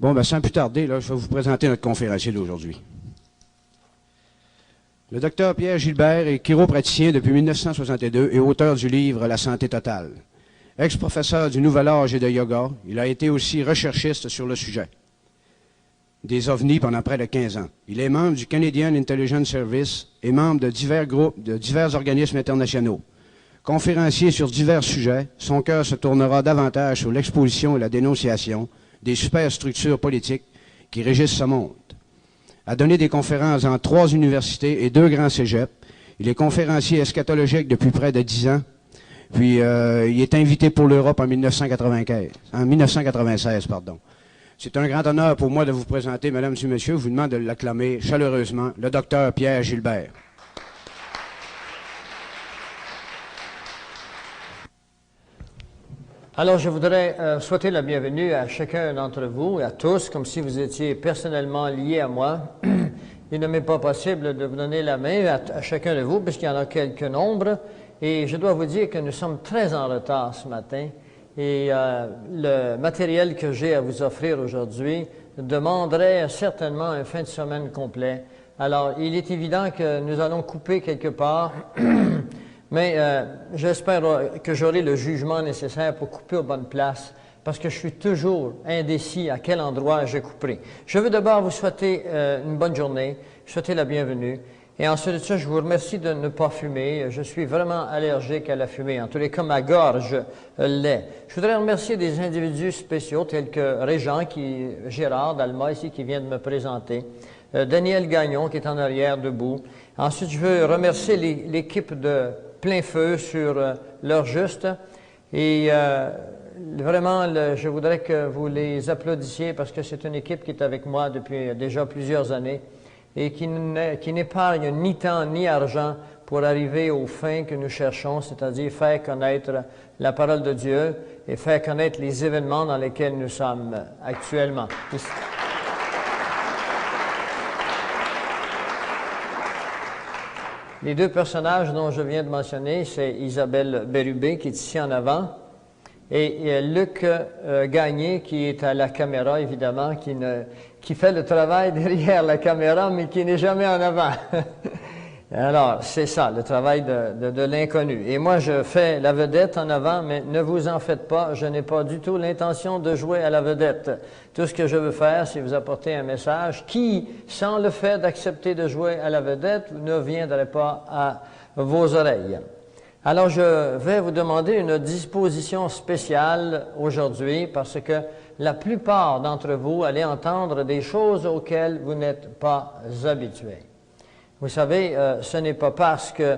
Bon, ben sans plus tarder, là, je vais vous présenter notre conférencier d'aujourd'hui. Le docteur Pierre Gilbert est chiropraticien depuis 1962 et auteur du livre La santé totale. Ex-professeur du Nouvel Âge et de yoga, il a été aussi recherchiste sur le sujet des ovnis pendant près de 15 ans. Il est membre du Canadian Intelligence Service et membre de divers groupes, de divers organismes internationaux. Conférencier sur divers sujets, son cœur se tournera davantage sur l'exposition et la dénonciation des superstructures politiques qui régissent ce monde. A donné des conférences dans 3 universités et 2 grands cégeps. Il est conférencier eschatologique depuis près de 10 ans. Puis, il est invité pour l'Europe en 1996. C'est un grand honneur pour moi de vous présenter, mesdames et messieurs. Je vous demande de l'acclamer chaleureusement, le docteur Pierre Gilbert. Alors, je voudrais souhaiter la bienvenue à chacun d'entre vous et à tous, comme si vous étiez personnellement liés à moi. Il ne m'est pas possible de vous donner la main à chacun de vous, puisqu'il y en a quelques nombres. Et je dois vous dire que nous sommes très en retard ce matin. Et le matériel que j'ai à vous offrir aujourd'hui demanderait certainement un fin de semaine complet. Alors, il est évident que nous allons couper quelque part. Mais j'espère que j'aurai le jugement nécessaire pour couper aux bonnes places, parce que je suis toujours indécis à quel endroit je couperai. Je veux d'abord vous souhaiter une bonne journée, souhaiter la bienvenue, et ensuite de ça, je vous remercie de ne pas fumer. Je suis vraiment allergique à la fumée, en tous les cas, ma gorge l'est. Je voudrais remercier des individus spéciaux, tels que Régent, Gérard d'Alma, ici, qui vient de me présenter, Daniel Gagnon, qui est en arrière, debout. Ensuite, je veux remercier l'équipe de Plein Feu sur l'heure juste. Et vraiment, je voudrais que vous les applaudissiez parce que c'est une équipe qui est avec moi depuis déjà plusieurs années et qui n'épargne ni temps ni argent pour arriver aux fins que nous cherchons, c'est-à-dire faire connaître la parole de Dieu et faire connaître les événements dans lesquels nous sommes actuellement. Les 2 personnages dont je viens de mentionner, c'est Isabelle Bérubé, qui est ici en avant, et Luc Gagné, qui est à la caméra, évidemment, qui fait le travail derrière la caméra, mais qui n'est jamais en avant. Alors, c'est ça, le travail de l'inconnu. Et moi, je fais la vedette en avant, mais ne vous en faites pas, je n'ai pas du tout l'intention de jouer à la vedette. Tout ce que je veux faire, c'est vous apporter un message qui, sans le fait d'accepter de jouer à la vedette, ne viendrait pas à vos oreilles. Alors, je vais vous demander une disposition spéciale aujourd'hui, parce que la plupart d'entre vous allez entendre des choses auxquelles vous n'êtes pas habitués. Vous savez, ce n'est pas parce que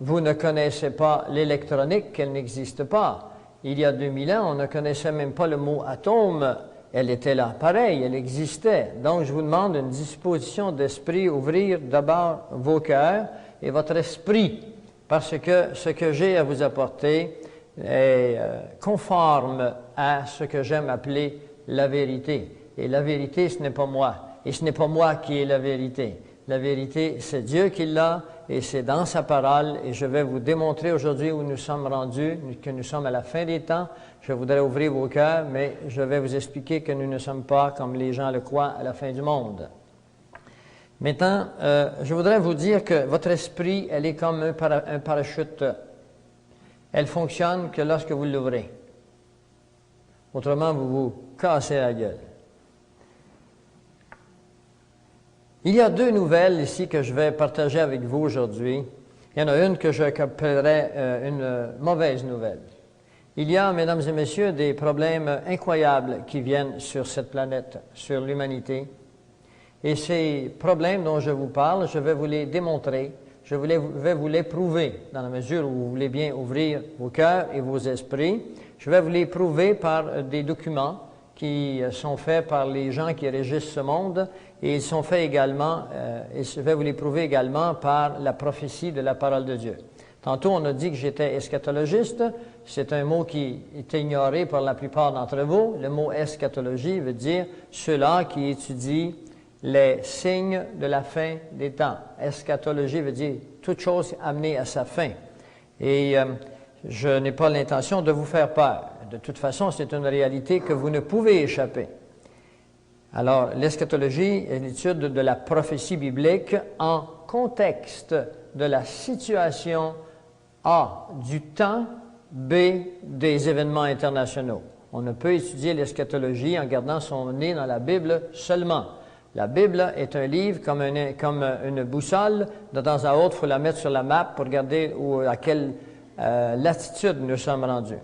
vous ne connaissez pas l'électronique qu'elle n'existe pas. Il y a 2000 ans, on ne connaissait même pas le mot atome. Elle était là, pareil, elle existait. Donc, je vous demande une disposition d'esprit, ouvrir d'abord vos cœurs et votre esprit, parce que ce que j'ai à vous apporter est conforme à ce que j'aime appeler la vérité. Et la vérité, ce n'est pas moi. Et ce n'est pas moi qui ai la vérité. La vérité, c'est Dieu qui l'a et c'est dans sa parole. Et je vais vous démontrer aujourd'hui où nous sommes rendus, que nous sommes à la fin des temps. Je voudrais ouvrir vos cœurs, mais je vais vous expliquer que nous ne sommes pas, comme les gens le croient, à la fin du monde. Maintenant, je voudrais vous dire que votre esprit, elle est comme un parachute. Elle fonctionne que lorsque vous l'ouvrez. Autrement, vous vous cassez la gueule. Il y a 2 nouvelles ici que je vais partager avec vous aujourd'hui. Il y en a une que j'appellerais une mauvaise nouvelle. Il y a, mesdames et messieurs, des problèmes incroyables qui viennent sur cette planète, sur l'humanité. Et ces problèmes dont je vous parle, je vais vous les démontrer, je vais vous les prouver, dans la mesure où vous voulez bien ouvrir vos cœurs et vos esprits. Je vais vous les prouver par des documents qui sont faits par les gens qui régissent ce monde, et ils sont faits également, et je vais vous les prouver également par la prophétie de la parole de Dieu. Tantôt, on a dit que j'étais eschatologiste. C'est un mot qui est ignoré par la plupart d'entre vous. Le mot eschatologie veut dire ceux-là qui étudient les signes de la fin des temps. Eschatologie veut dire toute chose amenée à sa fin. Et je n'ai pas l'intention de vous faire peur. De toute façon, c'est une réalité que vous ne pouvez échapper. Alors, l'eschatologie est l'étude de la prophétie biblique en contexte de la situation A, du temps, B, des événements internationaux. On ne peut étudier l'eschatologie en gardant son nez dans la Bible seulement. La Bible est un livre comme une boussole. De temps à autre, il faut la mettre sur la map pour regarder à quelle latitude nous sommes rendus.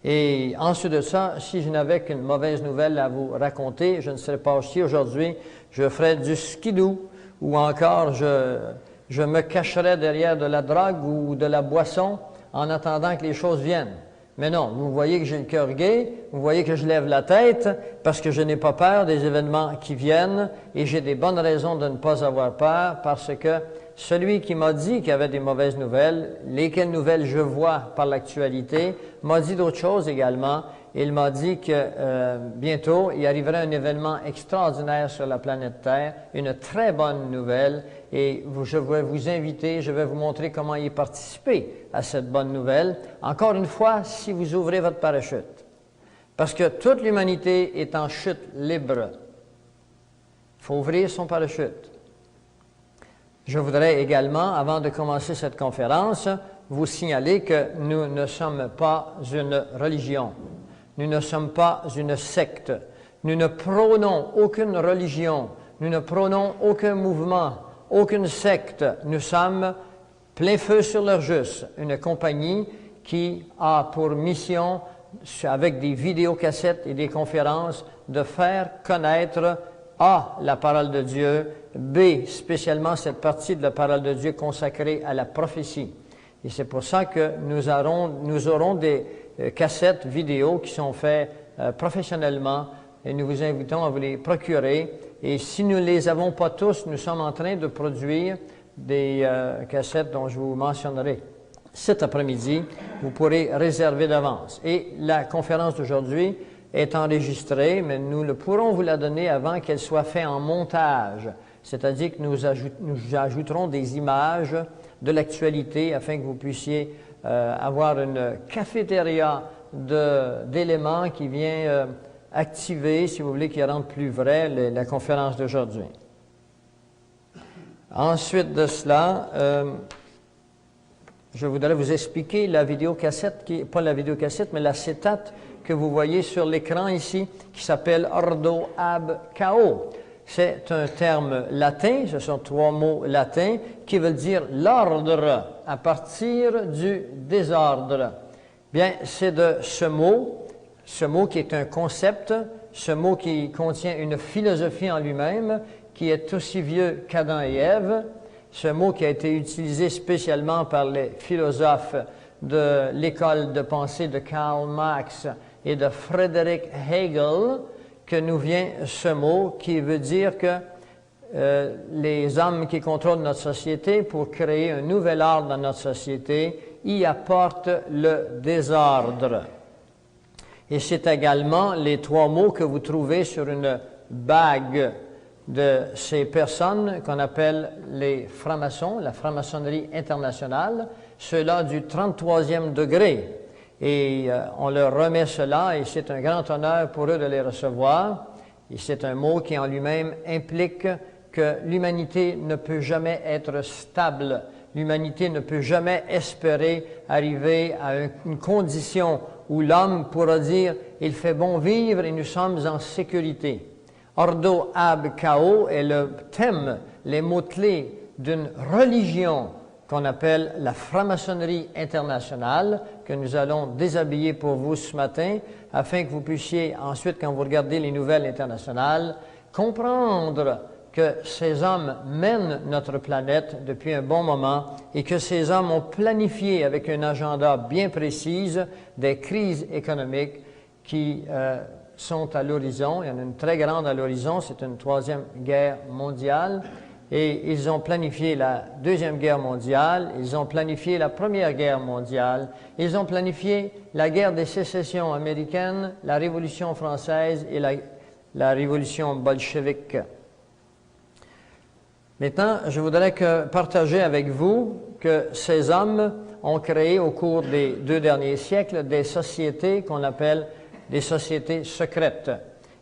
Et ensuite de ça, si je n'avais qu'une mauvaise nouvelle à vous raconter, je ne serais pas ici aujourd'hui, je ferais du skidoo ou encore je me cacherais derrière de la drogue ou de la boisson en attendant que les choses viennent. Mais non, vous voyez que j'ai le cœur gai, vous voyez que je lève la tête parce que je n'ai pas peur des événements qui viennent et j'ai des bonnes raisons de ne pas avoir peur parce que celui qui m'a dit qu'il y avait des mauvaises nouvelles, lesquelles nouvelles je vois par l'actualité, m'a dit d'autres choses également. Il m'a dit que bientôt, il arriverait un événement extraordinaire sur la planète Terre, une très bonne nouvelle, et je vais vous inviter, je vais vous montrer comment y participer à cette bonne nouvelle. Encore une fois, si vous ouvrez votre parachute, parce que toute l'humanité est en chute libre. Il faut ouvrir son parachute. Je voudrais également, avant de commencer cette conférence, vous signaler que nous ne sommes pas une religion. Nous ne sommes pas une secte. Nous ne prônons aucune religion. Nous ne prônons aucun mouvement, aucune secte. Nous sommes plein feu sur leur juste, une compagnie qui a pour mission, avec des vidéocassettes et des conférences, de faire connaître A, la parole de Dieu, B, spécialement cette partie de la parole de Dieu consacrée à la prophétie. Et c'est pour ça que nous aurons des cassettes vidéo qui sont faites professionnellement et nous vous invitons à vous les procurer. Et si nous ne les avons pas tous, nous sommes en train de produire des cassettes dont je vous mentionnerai cet après-midi. Vous pourrez réserver d'avance. Et la conférence d'aujourd'hui est enregistrée, mais nous ne pourrons vous la donner avant qu'elle soit faite en montage. C'est-à-dire que nous ajouterons des images de l'actualité afin que vous puissiez avoir une cafétéria d'éléments qui vient activer, si vous voulez, qui rende plus vrai la conférence d'aujourd'hui. Ensuite de cela, je voudrais vous expliquer la vidéocassette, pas la vidéocassette, mais l'acétate que vous voyez sur l'écran ici, qui s'appelle Ordo ab Chaos. C'est un terme latin, ce sont 3 mots latins, qui veulent dire l'ordre à partir du désordre. Bien, c'est de ce mot qui est un concept, ce mot qui contient une philosophie en lui-même, qui est aussi vieux qu'Adam et Ève, ce mot qui a été utilisé spécialement par les philosophes de l'école de pensée de Karl Marx et de Friedrich Hegel, que nous vient ce mot qui veut dire que les hommes qui contrôlent notre société pour créer un nouvel ordre dans notre société y apportent le désordre. Et c'est également les 3 mots que vous trouvez sur une bague de ces personnes qu'on appelle les francs-maçons, la franc-maçonnerie internationale, ceux-là du 33e degré. Et on leur remet cela et c'est un grand honneur pour eux de les recevoir. Et c'est un mot qui en lui-même implique que l'humanité ne peut jamais être stable. L'humanité ne peut jamais espérer arriver à une condition où l'homme pourra dire « il fait bon vivre et nous sommes en sécurité ». Ordo ab Chaos est le thème, les mots-clés d'une religion qu'on appelle la franc-maçonnerie internationale, que nous allons déshabiller pour vous ce matin, afin que vous puissiez ensuite, quand vous regardez les nouvelles internationales, comprendre que ces hommes mènent notre planète depuis un bon moment et que ces hommes ont planifié avec un agenda bien précis des crises économiques qui sont à l'horizon. Il y en a une très grande à l'horizon, c'est une 3e guerre mondiale. Et ils ont planifié la 2e guerre mondiale, ils ont planifié la 1re guerre mondiale, ils ont planifié la guerre des sécessions américaines, la Révolution française et la Révolution bolchevique. Maintenant, je voudrais partager avec vous que ces hommes ont créé au cours des 2 derniers siècles des sociétés qu'on appelle des sociétés secrètes.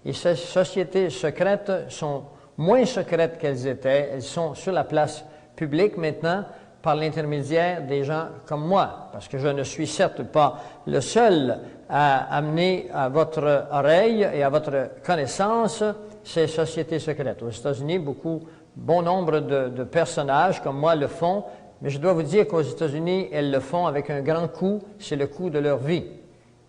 Et ces sociétés secrètes sont moins secrètes qu'elles étaient. Elles sont sur la place publique maintenant par l'intermédiaire des gens comme moi, parce que je ne suis certes pas le seul à amener à votre oreille et à votre connaissance ces sociétés secrètes. Aux États-Unis, bon nombre de personnages comme moi le font, mais je dois vous dire qu'aux États-Unis, elles le font avec un grand coût, c'est le coût de leur vie.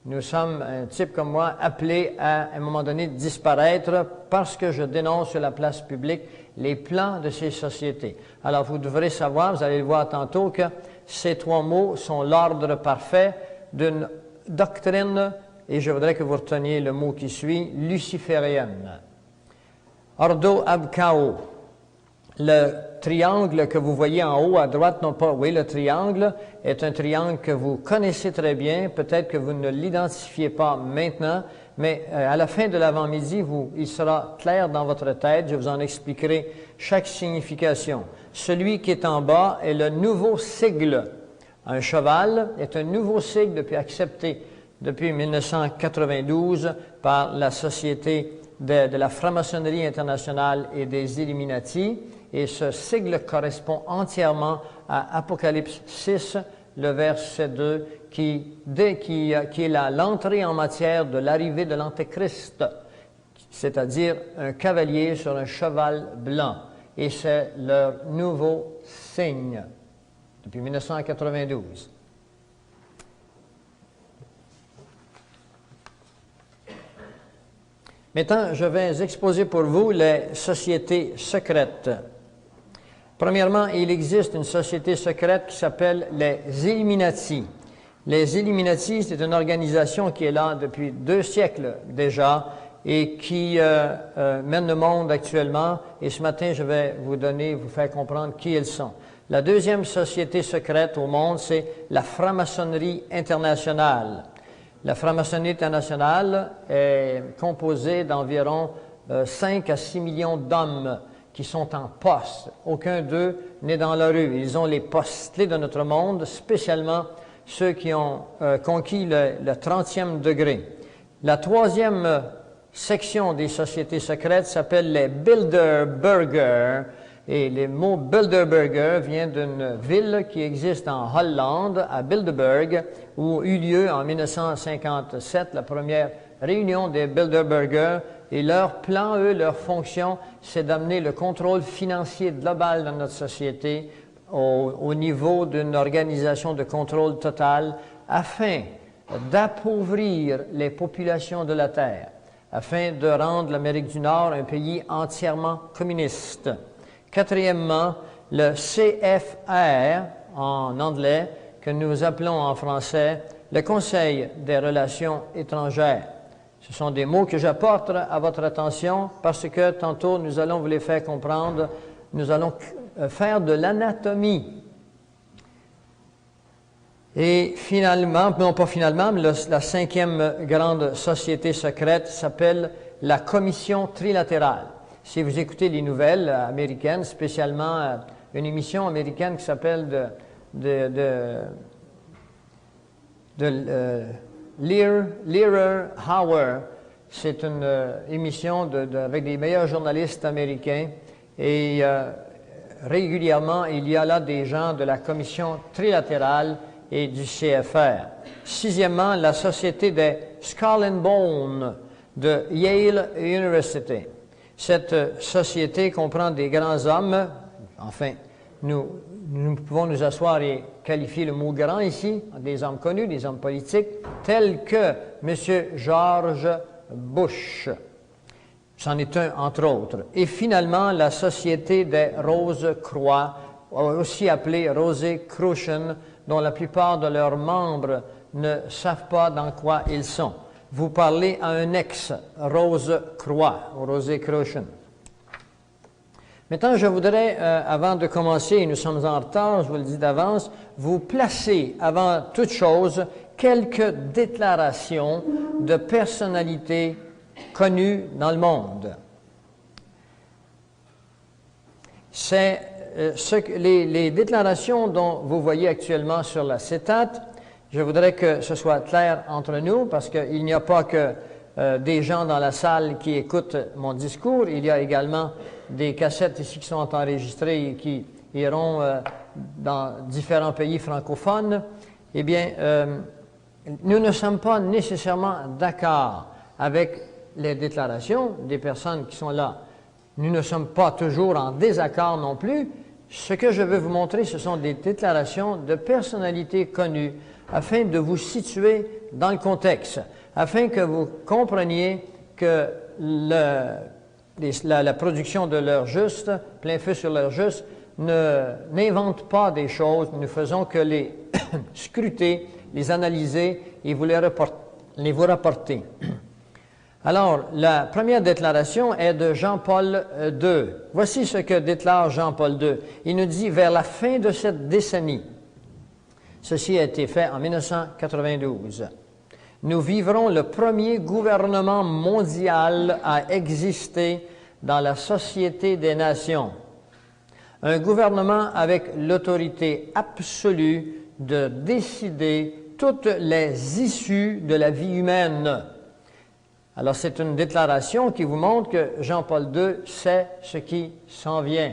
Nous sommes, un type comme moi, appelés à un moment donné disparaître parce que je dénonce sur la place publique les plans de ces sociétés. Alors, vous devrez savoir, vous allez le voir tantôt, que ces 3 mots sont l'ordre parfait d'une doctrine, et je voudrais que vous reteniez le mot qui suit, luciférienne. Ordo ab chaos. Le triangle que vous voyez en haut à droite, non pas, oui, le triangle est un triangle que vous connaissez très bien, peut-être que vous ne l'identifiez pas maintenant, mais à la fin de l'avant-midi, il sera clair dans votre tête, je vous en expliquerai chaque signification. Celui qui est en bas est le nouveau sigle. Un cheval est un nouveau sigle accepté depuis 1992 par la Société de la franc-maçonnerie internationale et des Illuminati. Et ce sigle correspond entièrement à Apocalypse 6, le verset 2, qui est l'entrée en matière de l'arrivée de l'Antéchrist, c'est-à-dire un cavalier sur un cheval blanc. Et c'est leur nouveau signe depuis 1992. Maintenant, je vais exposer pour vous les sociétés secrètes. Premièrement, il existe une société secrète qui s'appelle les Illuminati. Les Illuminati, c'est une organisation qui est là depuis 2 siècles déjà et qui mène le monde actuellement. Et ce matin, je vais vous faire comprendre qui ils sont. La deuxième société secrète au monde, c'est la franc-maçonnerie internationale. La franc-maçonnerie internationale est composée d'environ 5 à 6 millions d'hommes qui sont en poste. Aucun d'eux n'est dans la rue. Ils ont les postes de notre monde, spécialement ceux qui ont conquis le 30e degré. La troisième section des sociétés secrètes s'appelle les Bilderberger. Et le mot Bilderberger vient d'une ville qui existe en Hollande, à Bilderberg, où eut lieu en 1957 la première réunion des Bilderberger. Et leur plan, leur fonction, c'est d'amener le contrôle financier global dans notre société au niveau d'une organisation de contrôle total afin d'appauvrir les populations de la Terre, afin de rendre l'Amérique du Nord un pays entièrement communiste. Quatrièmement, le CFR, en anglais, que nous appelons en français le Conseil des relations étrangères. Ce sont des mots que j'apporte à votre attention parce que tantôt nous allons vous les faire comprendre. Nous allons faire de l'anatomie. Et finalement, non pas finalement, mais la 5e grande société secrète s'appelle la Commission trilatérale. Si vous écoutez les nouvelles américaines, spécialement une émission américaine qui s'appelle Learer Hour, c'est une émission avec les meilleurs journalistes américains et régulièrement il y a là des gens de la Commission trilatérale et du CFR. 6e, la Société des Skull and Bone de Yale University. Cette société comprend des grands hommes, enfin, nous pouvons nous asseoir et qualifier le mot grand ici, des hommes connus, des hommes politiques, tels que M. George Bush. C'en est un, entre autres. Et finalement, la Société des Rose-Croix, aussi appelée Rosicrucian, dont la plupart de leurs membres ne savent pas dans quoi ils sont. Vous parlez à un ex-Rose-Croix, Rosicrucian. Maintenant, je voudrais, avant de commencer, et nous sommes en retard, je vous le dis d'avance, vous placer avant toute chose quelques déclarations de personnalités connues dans le monde. C'est les déclarations dont vous voyez actuellement sur l'acétate. Je voudrais que ce soit clair entre nous, parce qu'il n'y a pas que des gens dans la salle qui écoutent mon discours. Il y a également des cassettes ici qui sont enregistrées et qui iront dans différents pays francophones. Eh bien, nous ne sommes pas nécessairement d'accord avec les déclarations des personnes qui sont là. Nous ne sommes pas toujours en désaccord non plus. Ce que je veux vous montrer, ce sont des déclarations de personnalités connues afin de vous situer dans le contexte, afin que vous compreniez que la production de l'heure juste, plein feu sur l'heure juste, n'invente pas des choses. Nous ne faisons que les scruter, les analyser et vous vous rapporter. Alors, la première déclaration est de Jean-Paul II. Voici ce que déclare Jean-Paul II. Il nous dit, vers la fin de cette décennie, ceci a été fait en 1992, nous vivrons le premier gouvernement mondial à exister dans la Société des Nations. Un gouvernement avec l'autorité absolue de décider toutes les issues de la vie humaine. Alors, c'est une déclaration qui vous montre que Jean-Paul II sait ce qui s'en vient.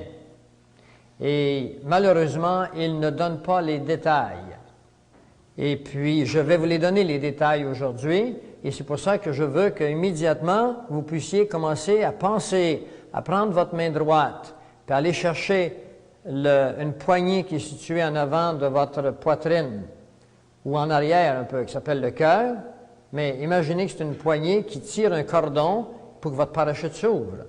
Et malheureusement, il ne donne pas les détails. Et puis, je vais vous les donner, les détails, aujourd'hui. Et c'est pour ça que je veux qu'immédiatement, vous puissiez commencer à penser, à prendre votre main droite, puis aller chercher une poignée qui est située en avant de votre poitrine, ou en arrière un peu, qui s'appelle le cœur. Mais imaginez que c'est une poignée qui tire un cordon pour que votre parachute s'ouvre.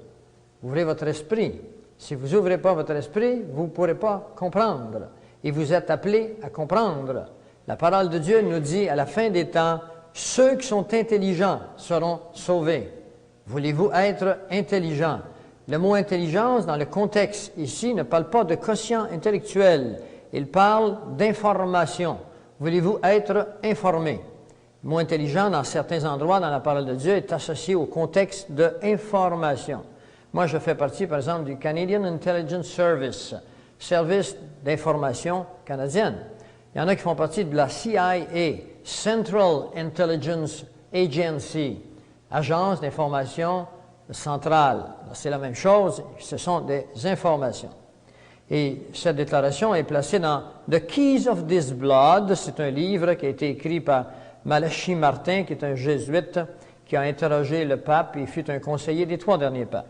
Ouvrez votre esprit. Si vous n'ouvrez pas votre esprit, vous ne pourrez pas comprendre. Et vous êtes appelés à comprendre. La parole de Dieu nous dit, à la fin des temps, ceux qui sont intelligents seront sauvés. Voulez-vous être intelligent? Le mot intelligence, dans le contexte ici, ne parle pas de quotient intellectuel. Il parle d'information. Voulez-vous être informé? Le mot intelligent, dans certains endroits dans la parole de Dieu, est associé au contexte de information. Moi, je fais partie, par exemple, du Canadian Intelligence Service, service d'information canadienne. Il y en a qui font partie de la CIA, Central Intelligence Agency, agence d'information centrale. C'est la même chose, ce sont des informations. Et cette déclaration est placée dans The Keys of This Blood. C'est un livre qui a été écrit par Malachi Martin, qui est un jésuite, qui a interrogé le pape et fut un conseiller des 3 derniers papes.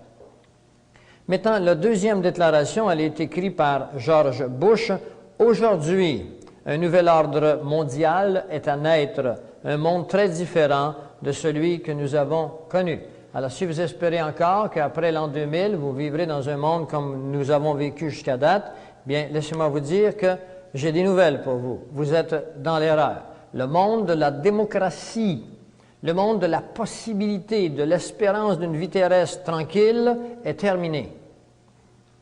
Maintenant, la deuxième déclaration, elle est écrite par George Bush. Aujourd'hui, un nouvel ordre mondial est à naître, un monde très différent de celui que nous avons connu. Alors, si vous espérez encore qu'après l'an 2000, vous vivrez dans un monde comme nous avons vécu jusqu'à date, bien, laissez-moi vous dire que j'ai des nouvelles pour vous. Vous êtes dans l'erreur. Le monde de la démocratie, le monde de la possibilité, de l'espérance d'une vie terrestre tranquille est terminé.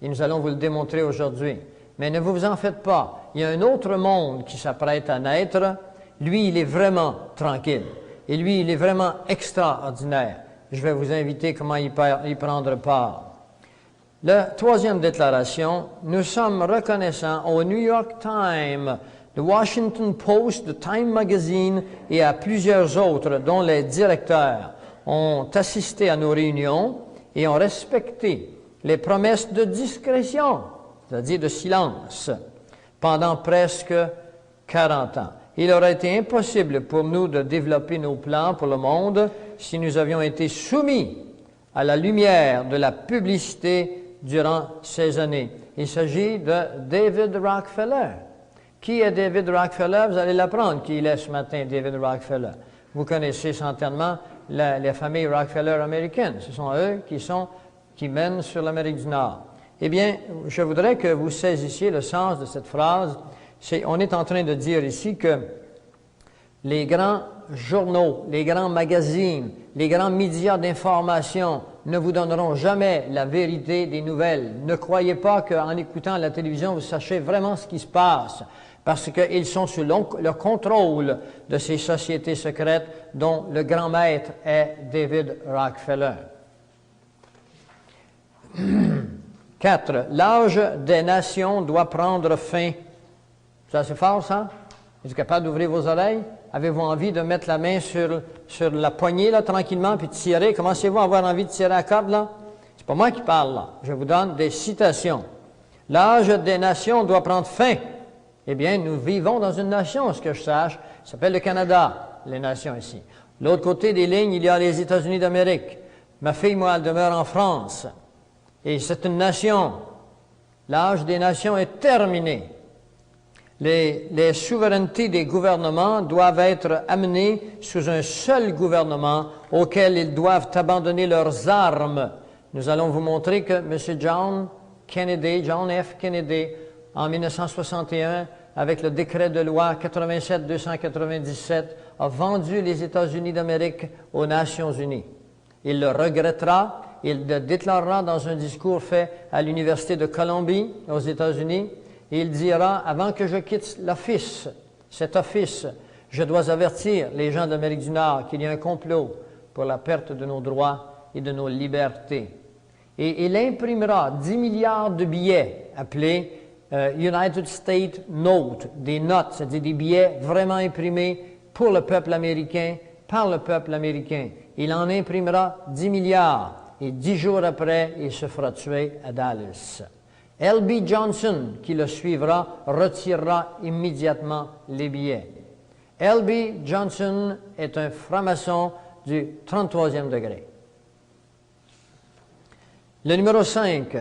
Et nous allons vous le démontrer aujourd'hui. Mais ne vous en faites pas. Il y a un autre monde qui s'apprête à naître. Lui, il est vraiment tranquille. Et lui, il est vraiment extraordinaire. Je vais vous inviter comment y prendre part. La troisième déclaration, nous sommes reconnaissants au New York Times, The Washington Post, The Time Magazine et à plusieurs autres dont les directeurs ont assisté à nos réunions et ont respecté les promesses de discrétion, c'est-à-dire de silence, pendant presque 40 ans. Il aurait été impossible pour nous de développer nos plans pour le monde si nous avions été soumis à la lumière de la publicité durant ces années. Il s'agit de David Rockefeller. Qui est David Rockefeller? Vous allez l'apprendre qui il est ce matin, David Rockefeller. Vous connaissez certainement les familles Rockefeller américaines. Ce sont eux qui mènent sur l'Amérique du Nord. Eh bien, je voudrais que vous saisissiez le sens de cette phrase. On est en train de dire ici que les grands journaux, les grands magazines, les grands médias d'information ne vous donneront jamais la vérité des nouvelles. Ne croyez pas qu'en écoutant la télévision, vous sachez vraiment ce qui se passe, parce qu'ils sont sous le contrôle de ces sociétés secrètes dont le grand maître est David Rockefeller. 4. L'âge des nations doit prendre fin. Ça, c'est fort, ça? Êtes-vous capable d'ouvrir vos oreilles? Avez-vous envie de mettre la main sur la poignée, là, tranquillement, puis de tirer? Commencez-vous à avoir envie de tirer la corde, là? C'est pas moi qui parle, là. Je vous donne des citations. L'âge des nations doit prendre fin. Eh bien, nous vivons dans une nation, ce que je sache. Ça s'appelle le Canada, les nations ici. L'autre côté des lignes, il y a les États-Unis d'Amérique. Ma fille, moi, elle demeure en France. Et c'est une nation. L'âge des nations est terminé. Les souverainetés des gouvernements doivent être amenées sous un seul gouvernement auquel ils doivent abandonner leurs armes. Nous allons vous montrer que M. John F. Kennedy, en 1961, avec le décret de loi 87-297, a vendu les États-Unis d'Amérique aux Nations unies. Il le regrettera, il le déclarera dans un discours fait à l'Université de Columbie, aux États-Unis. Et il dira, avant que je quitte cet office, je dois avertir les gens d'Amérique du Nord qu'il y a un complot pour la perte de nos droits et de nos libertés. Et il imprimera 10 milliards de billets appelés United States Note, des notes, c'est-à-dire des billets vraiment imprimés pour le peuple américain, par le peuple américain. Il en imprimera 10 milliards et 10 jours après, il se fera tuer à Dallas. L.B. Johnson, qui le suivra, retirera immédiatement les billets. L.B. Johnson est un franc-maçon du 33e degré. Le numéro 5.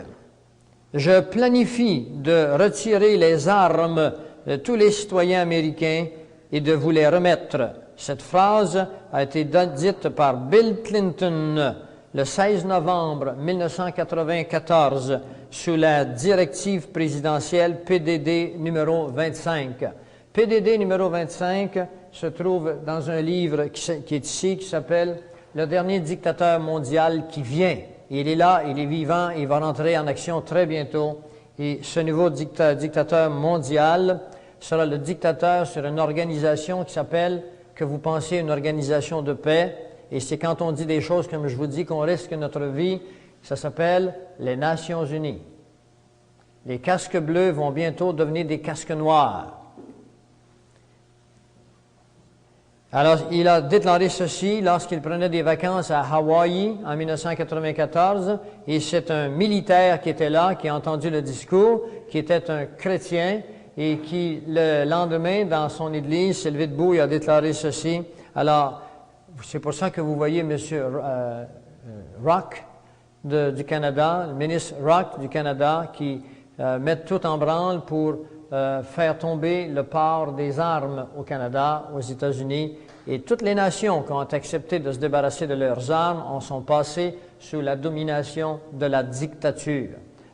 Je planifie de retirer les armes de tous les citoyens américains et de vous les remettre. Cette phrase a été dite par Bill Clinton le 16 novembre 1994 sous la directive présidentielle PDD numéro 25. PDD numéro 25 se trouve dans un livre qui est ici, qui s'appelle « Le dernier dictateur mondial qui vient ». Il est là, il est vivant, il va rentrer en action très bientôt. Et ce nouveau dictateur mondial sera le dictateur sur une organisation qui s'appelle, que vous pensiez, une organisation de paix. Et c'est quand on dit des choses comme je vous dis qu'on risque notre vie, ça s'appelle les Nations Unies. Les casques bleus vont bientôt devenir des casques noirs. Alors, il a déclaré ceci lorsqu'il prenait des vacances à Hawaï en 1994, et c'est un militaire qui était là, qui a entendu le discours, qui était un chrétien, et qui, le lendemain, dans son église, s'est levé debout et a déclaré ceci. Alors, c'est pour ça que vous voyez M. Rock du Canada, le ministre Rock du Canada, qui met tout en branle pour faire tomber le port des armes au Canada, aux États-Unis. Et toutes les nations qui ont accepté de se débarrasser de leurs armes en sont passées sous la domination de la dictature.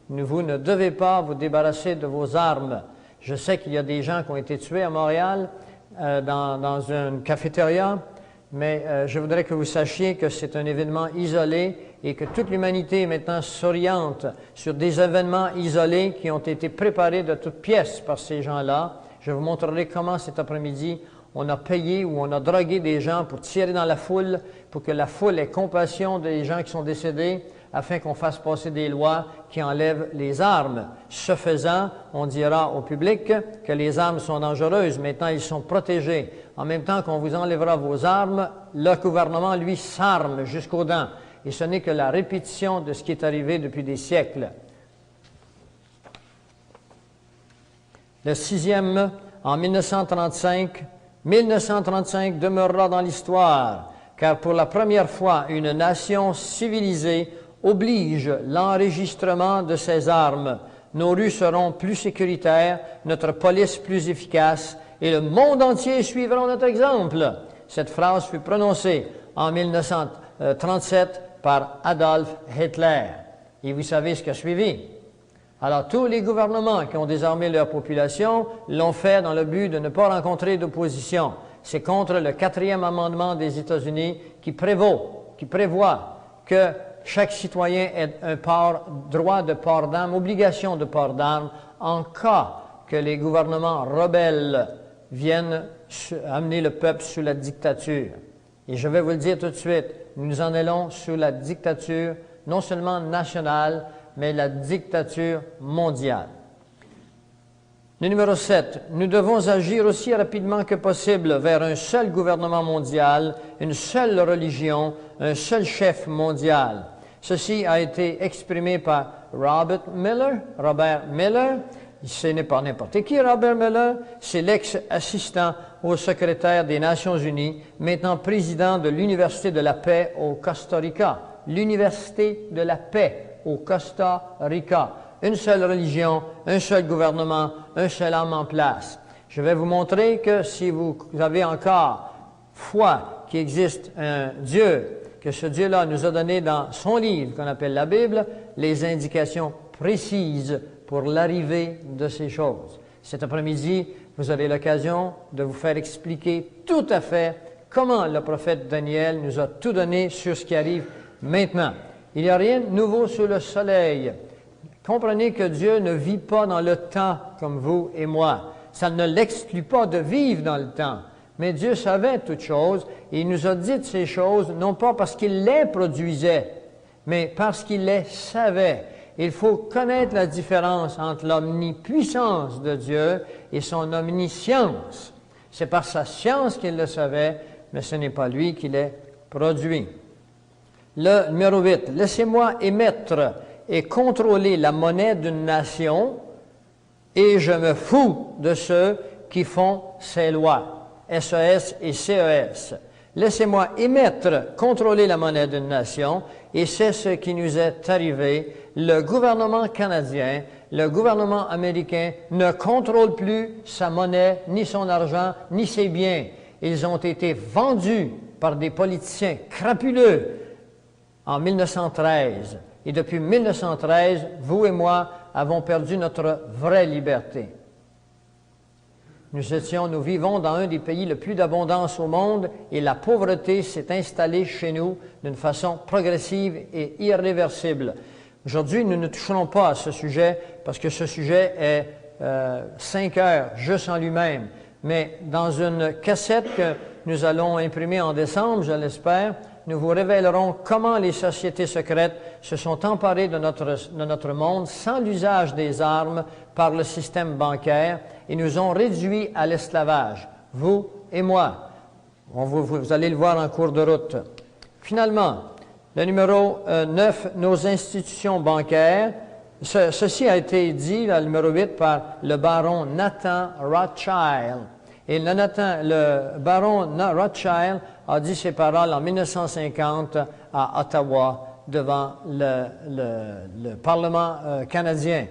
Vous ne devez pas vous débarrasser de vos armes. Je sais qu'il y a des gens qui ont été tués à Montréal dans une cafétéria, mais je voudrais que vous sachiez que c'est un événement isolé et que toute l'humanité maintenant s'oriente sur des événements isolés qui ont été préparés de toutes pièces par ces gens-là. Je vous montrerai comment cet après-midi on a payé ou on a drogué des gens pour tirer dans la foule, pour que la foule ait compassion des gens qui sont décédés, afin qu'on fasse passer des lois qui enlèvent les armes. Ce faisant, on dira au public que les armes sont dangereuses. Maintenant, ils sont protégés. En même temps qu'on vous enlèvera vos armes, le gouvernement, lui, s'arme jusqu'aux dents. Et ce n'est que la répétition de ce qui est arrivé depuis des siècles. Le 6e, en 1935 demeurera dans l'histoire, car pour la première fois, une nation civilisée oblige l'enregistrement de ses armes. Nos rues seront plus sécuritaires, notre police plus efficace, et le monde entier suivra notre exemple. Cette phrase fut prononcée en 1937 par Adolf Hitler. Et vous savez ce qui a suivi. Alors, tous les gouvernements qui ont désarmé leur population l'ont fait dans le but de ne pas rencontrer d'opposition. C'est contre le 4e amendement des États-Unis qui prévoit que chaque citoyen ait un droit de port d'armes, obligation de port d'armes, en cas que les gouvernements rebelles viennent amener le peuple sous la dictature. Et je vais vous le dire tout de suite, nous en allons sous la dictature, non seulement nationale, mais la dictature mondiale. Le numéro 7, nous devons agir aussi rapidement que possible vers un seul gouvernement mondial, une seule religion, un seul chef mondial. Ceci a été exprimé par Robert Miller. Ce n'est pas n'importe qui, Robert Miller, c'est l'ex-assistant au secrétaire des Nations Unies, maintenant président de l'Université de la paix au Costa Rica. L'Université de la paix au Costa Rica. Une seule religion, un seul gouvernement, un seul homme en place. Je vais vous montrer que si vous avez encore foi qu'il existe un Dieu, que ce Dieu-là nous a donné dans son livre qu'on appelle la Bible, les indications précises pour l'arrivée de ces choses. Cet après-midi, vous aurez l'occasion de vous faire expliquer tout à fait comment le prophète Daniel nous a tout donné sur ce qui arrive maintenant. Il n'y a rien de nouveau sous le soleil. Comprenez que Dieu ne vit pas dans le temps comme vous et moi. Ça ne l'exclut pas de vivre dans le temps. Mais Dieu savait toutes choses et il nous a dit ces choses non pas parce qu'il les produisait, mais parce qu'il les savait. Il faut connaître la différence entre l'omnipuissance de Dieu et son omniscience. C'est par sa science qu'il le savait, mais ce n'est pas lui qui les produit. Le numéro 8, laissez-moi émettre et contrôler la monnaie d'une nation, et je me fous de ceux qui font ces lois, SES et CES. Laissez-moi émettre, contrôler la monnaie d'une nation, et c'est ce qui nous est arrivé. Le gouvernement canadien, le gouvernement américain ne contrôle plus sa monnaie, ni son argent, ni ses biens. Ils ont été vendus par des politiciens crapuleux en 1913. Et depuis 1913, vous et moi avons perdu notre vraie liberté. Nous vivons dans un des pays le plus d'abondance au monde et la pauvreté s'est installée chez nous d'une façon progressive et irréversible. Aujourd'hui, nous ne toucherons pas à ce sujet parce que ce sujet est 5 heures juste en lui-même. Mais dans une cassette que nous allons imprimer en décembre, je l'espère, nous vous révélerons comment les sociétés secrètes se sont emparées de notre monde sans l'usage des armes par le système bancaire et nous ont réduits à l'esclavage, vous et moi. Vous allez le voir en cours de route. Finalement, le numéro 9, nos institutions bancaires. Ceci a été dit, le numéro 8, par le baron Nathan Rothschild. Et le baron Rothschild a dit ces paroles en 1950 à Ottawa devant le Parlement canadien.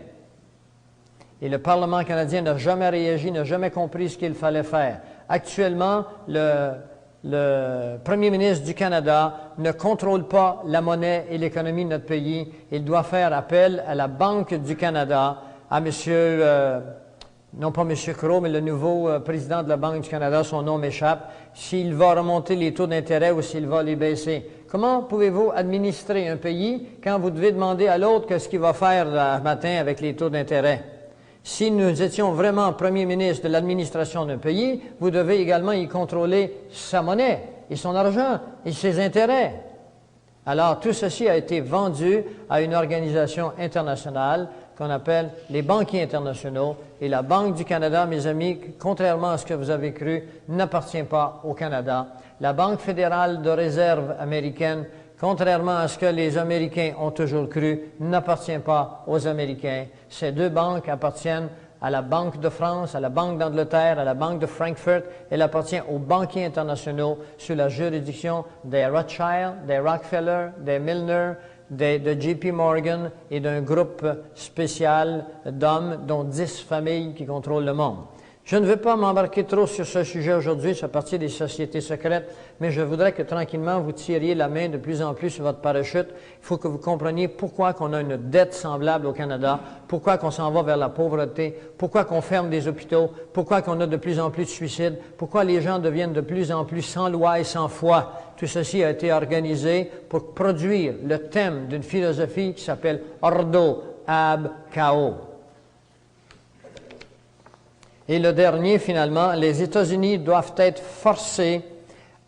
Et le Parlement canadien n'a jamais réagi, n'a jamais compris ce qu'il fallait faire. Actuellement, le premier ministre du Canada ne contrôle pas la monnaie et l'économie de notre pays. Il doit faire appel à la Banque du Canada, à non pas M. Crow, mais le nouveau président de la Banque du Canada, son nom m'échappe, s'il va remonter les taux d'intérêt ou s'il va les baisser. Comment pouvez-vous administrer un pays quand vous devez demander à l'autre qu'est-ce qu'il va faire le matin avec les taux d'intérêt? Si nous étions vraiment premier ministre de l'administration d'un pays, vous devez également y contrôler sa monnaie et son argent et ses intérêts. Alors, tout ceci a été vendu à une organisation internationale qu'on appelle les banquiers internationaux. Et la Banque du Canada, mes amis, contrairement à ce que vous avez cru, n'appartient pas au Canada. La Banque fédérale de réserve américaine, contrairement à ce que les Américains ont toujours cru, n'appartient pas aux Américains. Ces deux banques appartiennent à la Banque de France, à la Banque d'Angleterre, à la Banque de Francfort. Elle appartient aux banquiers internationaux sous la juridiction des Rothschild, des Rockefeller, des Milner, de JP Morgan et d'un groupe spécial d'hommes, dont 10 familles qui contrôlent le monde. Je ne veux pas m'embarquer trop sur ce sujet aujourd'hui, sur la partie des sociétés secrètes, mais je voudrais que tranquillement vous tiriez la main de plus en plus sur votre parachute. Il faut que vous compreniez pourquoi qu'on a une dette semblable au Canada, pourquoi qu'on s'en va vers la pauvreté, pourquoi qu'on ferme des hôpitaux, pourquoi qu'on a de plus en plus de suicides, pourquoi les gens deviennent de plus en plus sans loi et sans foi. Tout ceci a été organisé pour produire le thème d'une philosophie qui s'appelle Ordo ab Chaos. Et le dernier, finalement, les États-Unis doivent être forcés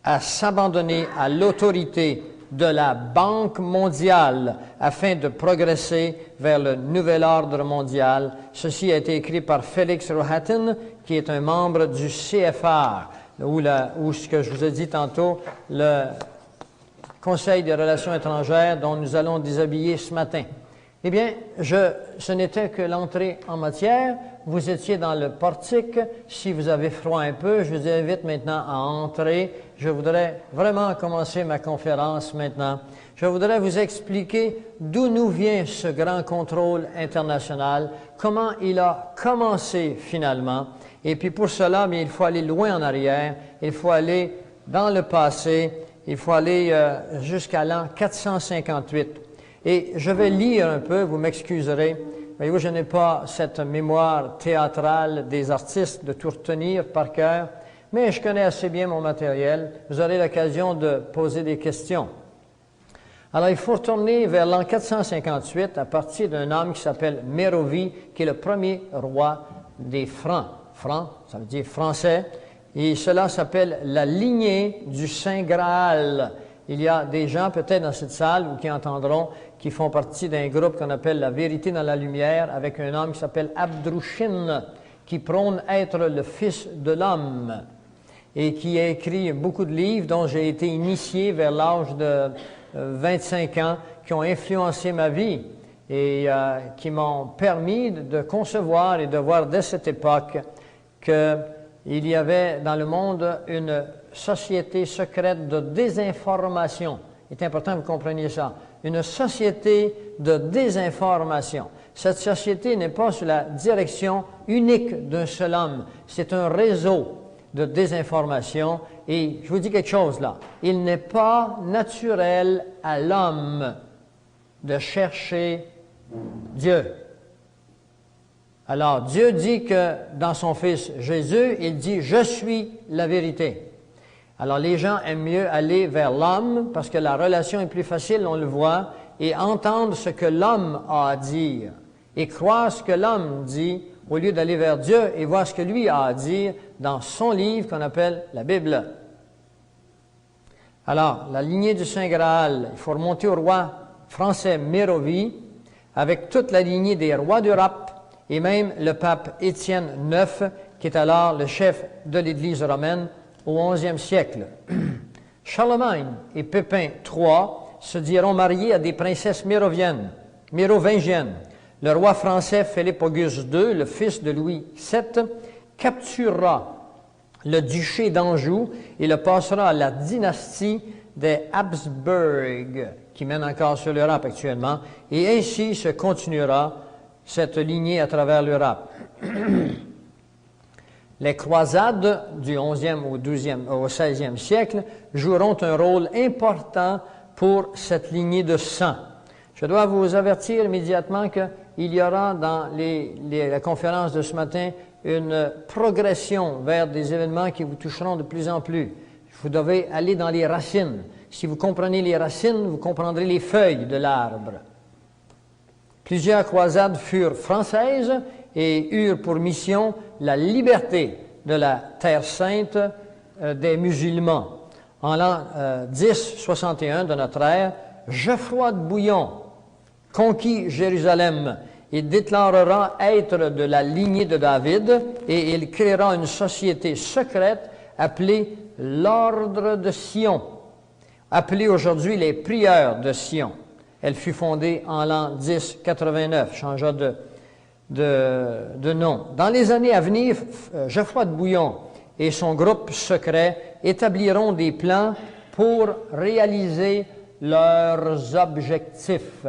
à s'abandonner à l'autorité de la Banque mondiale afin de progresser vers le nouvel ordre mondial. Ceci a été écrit par Félix Rohatyn, qui est un membre du CFR, ou ce que je vous ai dit tantôt, le Conseil des relations étrangères dont nous allons déshabiller ce matin. Eh bien, ce n'était que l'entrée en matière. Vous étiez dans le portique. Si vous avez froid un peu, je vous invite maintenant à entrer. Je voudrais vraiment commencer ma conférence maintenant. Je voudrais vous expliquer d'où nous vient ce grand contrôle international, comment il a commencé finalement. Et puis pour cela, bien, il faut aller loin en arrière, il faut aller dans le passé, il faut aller jusqu'à l'an 458. Et je vais lire un peu, vous m'excuserez. Voyez-vous, je n'ai pas cette mémoire théâtrale des artistes de tout retenir par cœur, mais je connais assez bien mon matériel. Vous aurez l'occasion de poser des questions. Alors, il faut retourner vers l'an 458 à partir d'un homme qui s'appelle Mérovie, qui est le premier roi des Francs. Francs, ça veut dire français. Et cela s'appelle la lignée du Saint Graal. Il y a des gens peut-être dans cette salle ou qui entendront qui font partie d'un groupe qu'on appelle la Vérité dans la Lumière avec un homme qui s'appelle Abdrouchin, qui prône être le Fils de l'homme et qui a écrit beaucoup de livres dont j'ai été initié vers l'âge de 25 ans, qui ont influencé ma vie et qui m'ont permis de concevoir et de voir dès cette époque qu'il y avait dans le monde une société secrète de désinformation. Il est important que vous compreniez ça. Une société de désinformation. Cette société n'est pas sous la direction unique d'un seul homme. C'est un réseau de désinformation. Et je vous dis quelque chose là. Il n'est pas naturel à l'homme de chercher Dieu. Alors, Dieu dit que dans son Fils Jésus, il dit « Je suis la vérité ». Alors, les gens aiment mieux aller vers l'homme parce que la relation est plus facile, on le voit, et entendre ce que l'homme a à dire et croire ce que l'homme dit au lieu d'aller vers Dieu et voir ce que lui a à dire dans son livre qu'on appelle la Bible. Alors, la lignée du Saint Graal, il faut remonter au roi français Mérovie avec toute la lignée des rois d'Europe et même le pape Étienne IX, qui est alors le chef de l'Église romaine au XIe siècle. Charlemagne et Pépin III se diront mariés à des princesses mérovingiennes. Le roi français Philippe Auguste II, le fils de Louis VII, capturera le duché d'Anjou et le passera à la dynastie des Habsbourg, qui mène encore sur l'Europe actuellement, et ainsi se continuera cette lignée à travers l'Europe. Les croisades du 11e au 16e siècle joueront un rôle important pour cette lignée de sang. Je dois vous avertir immédiatement qu'il y aura dans la conférence de ce matin une progression vers des événements qui vous toucheront de plus en plus. Vous devez aller dans les racines. Si vous comprenez les racines, vous comprendrez les feuilles de l'arbre. Plusieurs croisades furent françaises et eurent pour mission la liberté de la Terre sainte des musulmans. En l'an 1061 de notre ère, Geoffroy de Bouillon conquit Jérusalem. Il déclarera être de la lignée de David et il créera une société secrète appelée l'Ordre de Sion, appelée aujourd'hui les Prieurs de Sion. Elle fut fondée en l'an 1089, changea de nom. Dans les années à venir, Geoffroy de Bouillon et son groupe secret établiront des plans pour réaliser leurs objectifs.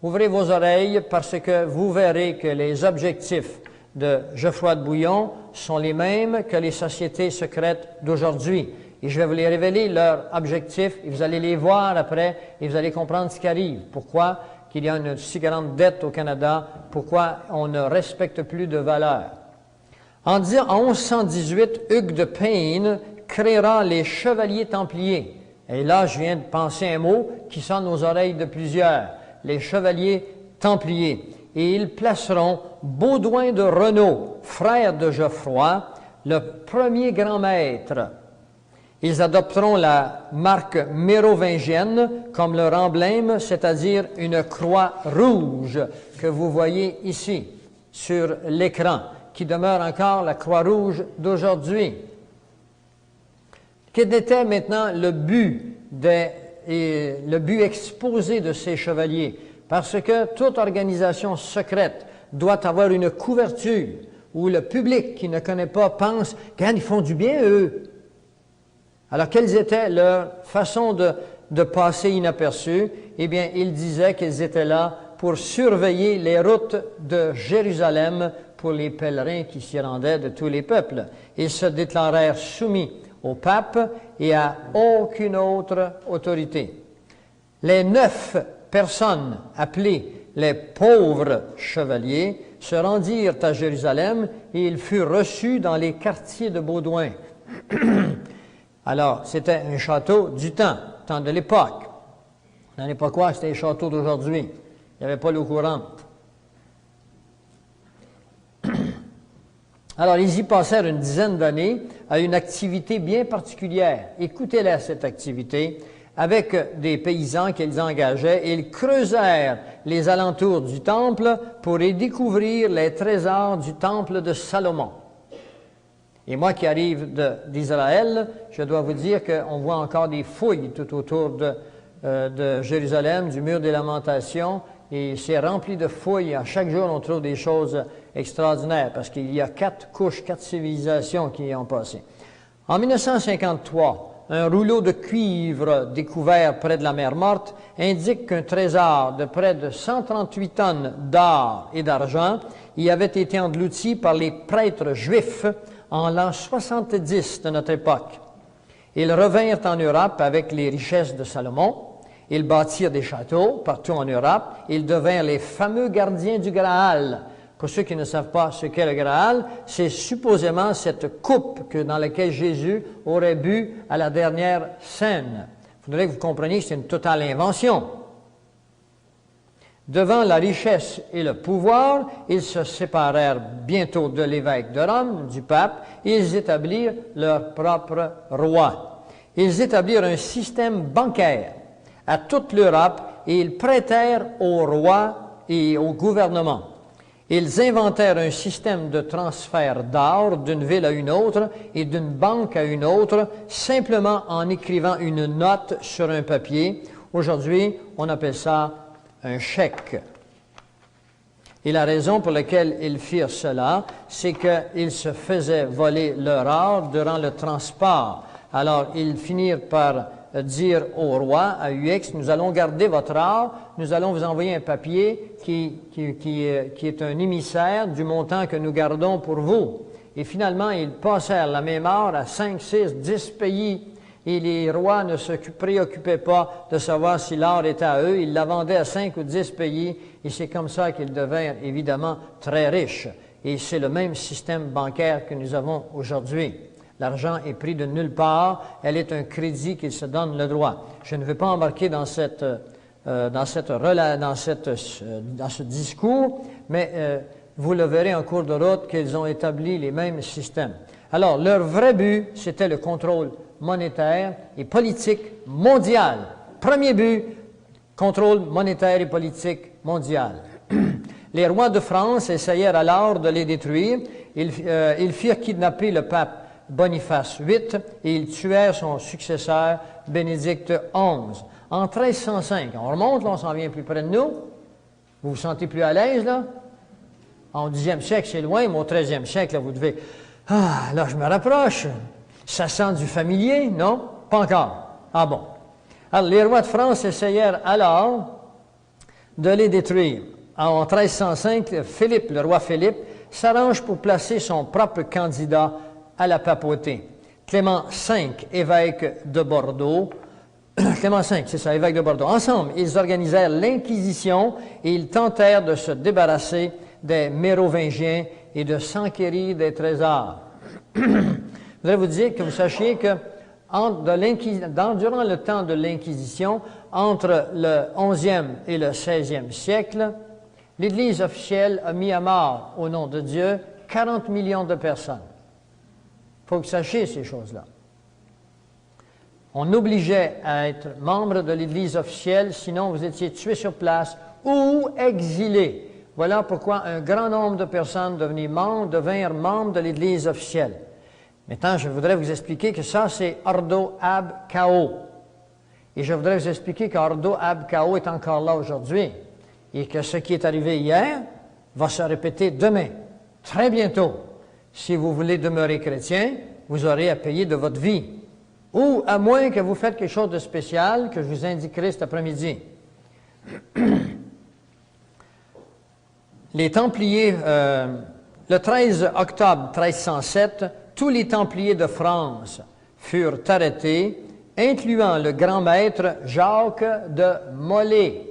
Ouvrez vos oreilles parce que vous verrez que les objectifs de Geoffroy de Bouillon sont les mêmes que les sociétés secrètes d'aujourd'hui. Et je vais vous les révéler, leurs objectifs, et vous allez les voir après, et vous allez comprendre ce qui arrive. Pourquoi qu'il y a une si grande dette au Canada, pourquoi on ne respecte plus de valeurs. En 1118, Hugues de Payne créera les Chevaliers Templiers. Et là, je viens de penser un mot qui sonne aux oreilles de plusieurs. Les Chevaliers Templiers. Et ils placeront Baudouin de Renaud, frère de Geoffroy, le premier grand maître. Ils adopteront la marque mérovingienne comme leur emblème, c'est-à-dire une croix rouge que vous voyez ici sur l'écran, qui demeure encore la croix rouge d'aujourd'hui. Quel était maintenant le but exposé de ces chevaliers? Parce que toute organisation secrète doit avoir une couverture où le public qui ne connaît pas pense qu'ils font du bien, eux. Alors, quelles étaient leurs façons de passer inaperçus? Eh bien, ils disaient qu'ils étaient là pour surveiller les routes de Jérusalem pour les pèlerins qui s'y rendaient de tous les peuples. Ils se déclarèrent soumis au pape et à aucune autre autorité. Les 9 personnes appelées les pauvres chevaliers se rendirent à Jérusalem et ils furent reçus dans les quartiers de Baudouin. Alors, c'était un château du temps de l'époque. Dans l'époque, c'était les châteaux d'aujourd'hui. Il n'y avait pas l'eau courante. Alors, ils y passèrent une dizaine d'années à une activité bien particulière. Écoutez-la, cette activité. Avec des paysans qu'ils engageaient, ils creusèrent les alentours du temple pour y découvrir les trésors du temple de Salomon. Et moi qui arrive d'Israël, je dois vous dire qu'on voit encore des fouilles tout autour de Jérusalem, du mur des Lamentations, et c'est rempli de fouilles. À chaque jour, on trouve des choses extraordinaires, parce qu'il y a 4 couches, 4 civilisations qui y ont passé. En 1953, un rouleau de cuivre découvert près de la mer Morte indique qu'un trésor de près de 138 tonnes d'or et d'argent y avait été englouti par les prêtres juifs en l'an 70 de notre époque. Ils revinrent en Europe avec les richesses de Salomon. Ils bâtirent des châteaux partout en Europe. Ils devinrent les fameux gardiens du Graal. Pour ceux qui ne savent pas ce qu'est le Graal, c'est supposément cette coupe dans laquelle Jésus aurait bu à la dernière scène. Il faudrait que vous compreniez que c'est une totale invention. Devant la richesse et le pouvoir, ils se séparèrent bientôt de l'évêque de Rome, du pape, et ils établirent leur propre roi. Ils établirent un système bancaire à toute l'Europe et ils prêtèrent au roi et au gouvernement. Ils inventèrent un système de transfert d'or d'une ville à une autre et d'une banque à une autre, simplement en écrivant une note sur un papier. Aujourd'hui, on appelle ça un chèque. Et la raison pour laquelle ils firent cela, c'est qu'ils se faisaient voler leur or durant le transport. Alors, ils finirent par dire au roi, à UX, nous allons garder votre or, nous allons vous envoyer un papier qui est un émissaire du montant que nous gardons pour vous. Et finalement, ils passèrent la même or à 5, 6, 10 pays. Et les rois ne se préoccupaient pas de savoir si l'or était à eux. Ils la vendaient à 5 ou 10 pays. Et c'est comme ça qu'ils devinrent évidemment très riches. Et c'est le même système bancaire que nous avons aujourd'hui. L'argent est pris de nulle part. Elle est un crédit qu'ils se donnent le droit. Je ne vais pas embarquer dans ce discours, mais vous le verrez en cours de route qu'ils ont établi les mêmes systèmes. Alors, leur vrai but, c'était le contrôle monétaire et politique mondial. Premier but, contrôle monétaire et politique mondial. Les rois de France essayèrent alors de les détruire. Ils firent kidnapper le pape Boniface VIII et ils tuèrent son successeur Bénédicte XI. En 1305, on remonte, là, on s'en vient plus près de nous. Vous vous sentez plus à l'aise, là? En 10e siècle, c'est loin, mais au 13e siècle, là, vous devez... Ah, là, je me rapproche. Ça sent du familier, non? Pas encore. Ah bon. Alors, les rois de France essayèrent alors de les détruire. En 1305, Philippe, le roi Philippe, s'arrange pour placer son propre candidat à la papauté. Clément V, évêque de Bordeaux. Clément V, c'est ça, évêque de Bordeaux. Ensemble, ils organisèrent l'Inquisition et ils tentèrent de se débarrasser des Mérovingiens et de s'enquérir des trésors. Je voudrais vous dire que vous sachiez que durant le temps de l'Inquisition, entre le 11e et le 16e siècle, l'Église officielle a mis à mort, au nom de Dieu, 40 millions de personnes. Il faut que vous sachiez ces choses-là. On obligeait à être membre de l'Église officielle, sinon vous étiez tué sur place ou exilé. Voilà pourquoi un grand nombre de personnes devinrent membres de l'Église officielle. Maintenant, je voudrais vous expliquer que ça, c'est Ordo ab Chao. Et je voudrais vous expliquer qu'Ordo ab Chao est encore là aujourd'hui et que ce qui est arrivé hier va se répéter demain, très bientôt. Si vous voulez demeurer chrétien, vous aurez à payer de votre vie. Ou à moins que vous faites quelque chose de spécial que je vous indiquerai cet après-midi. Les Templiers, le 13 octobre 1307, tous les Templiers de France furent arrêtés, incluant le grand maître Jacques de Molay.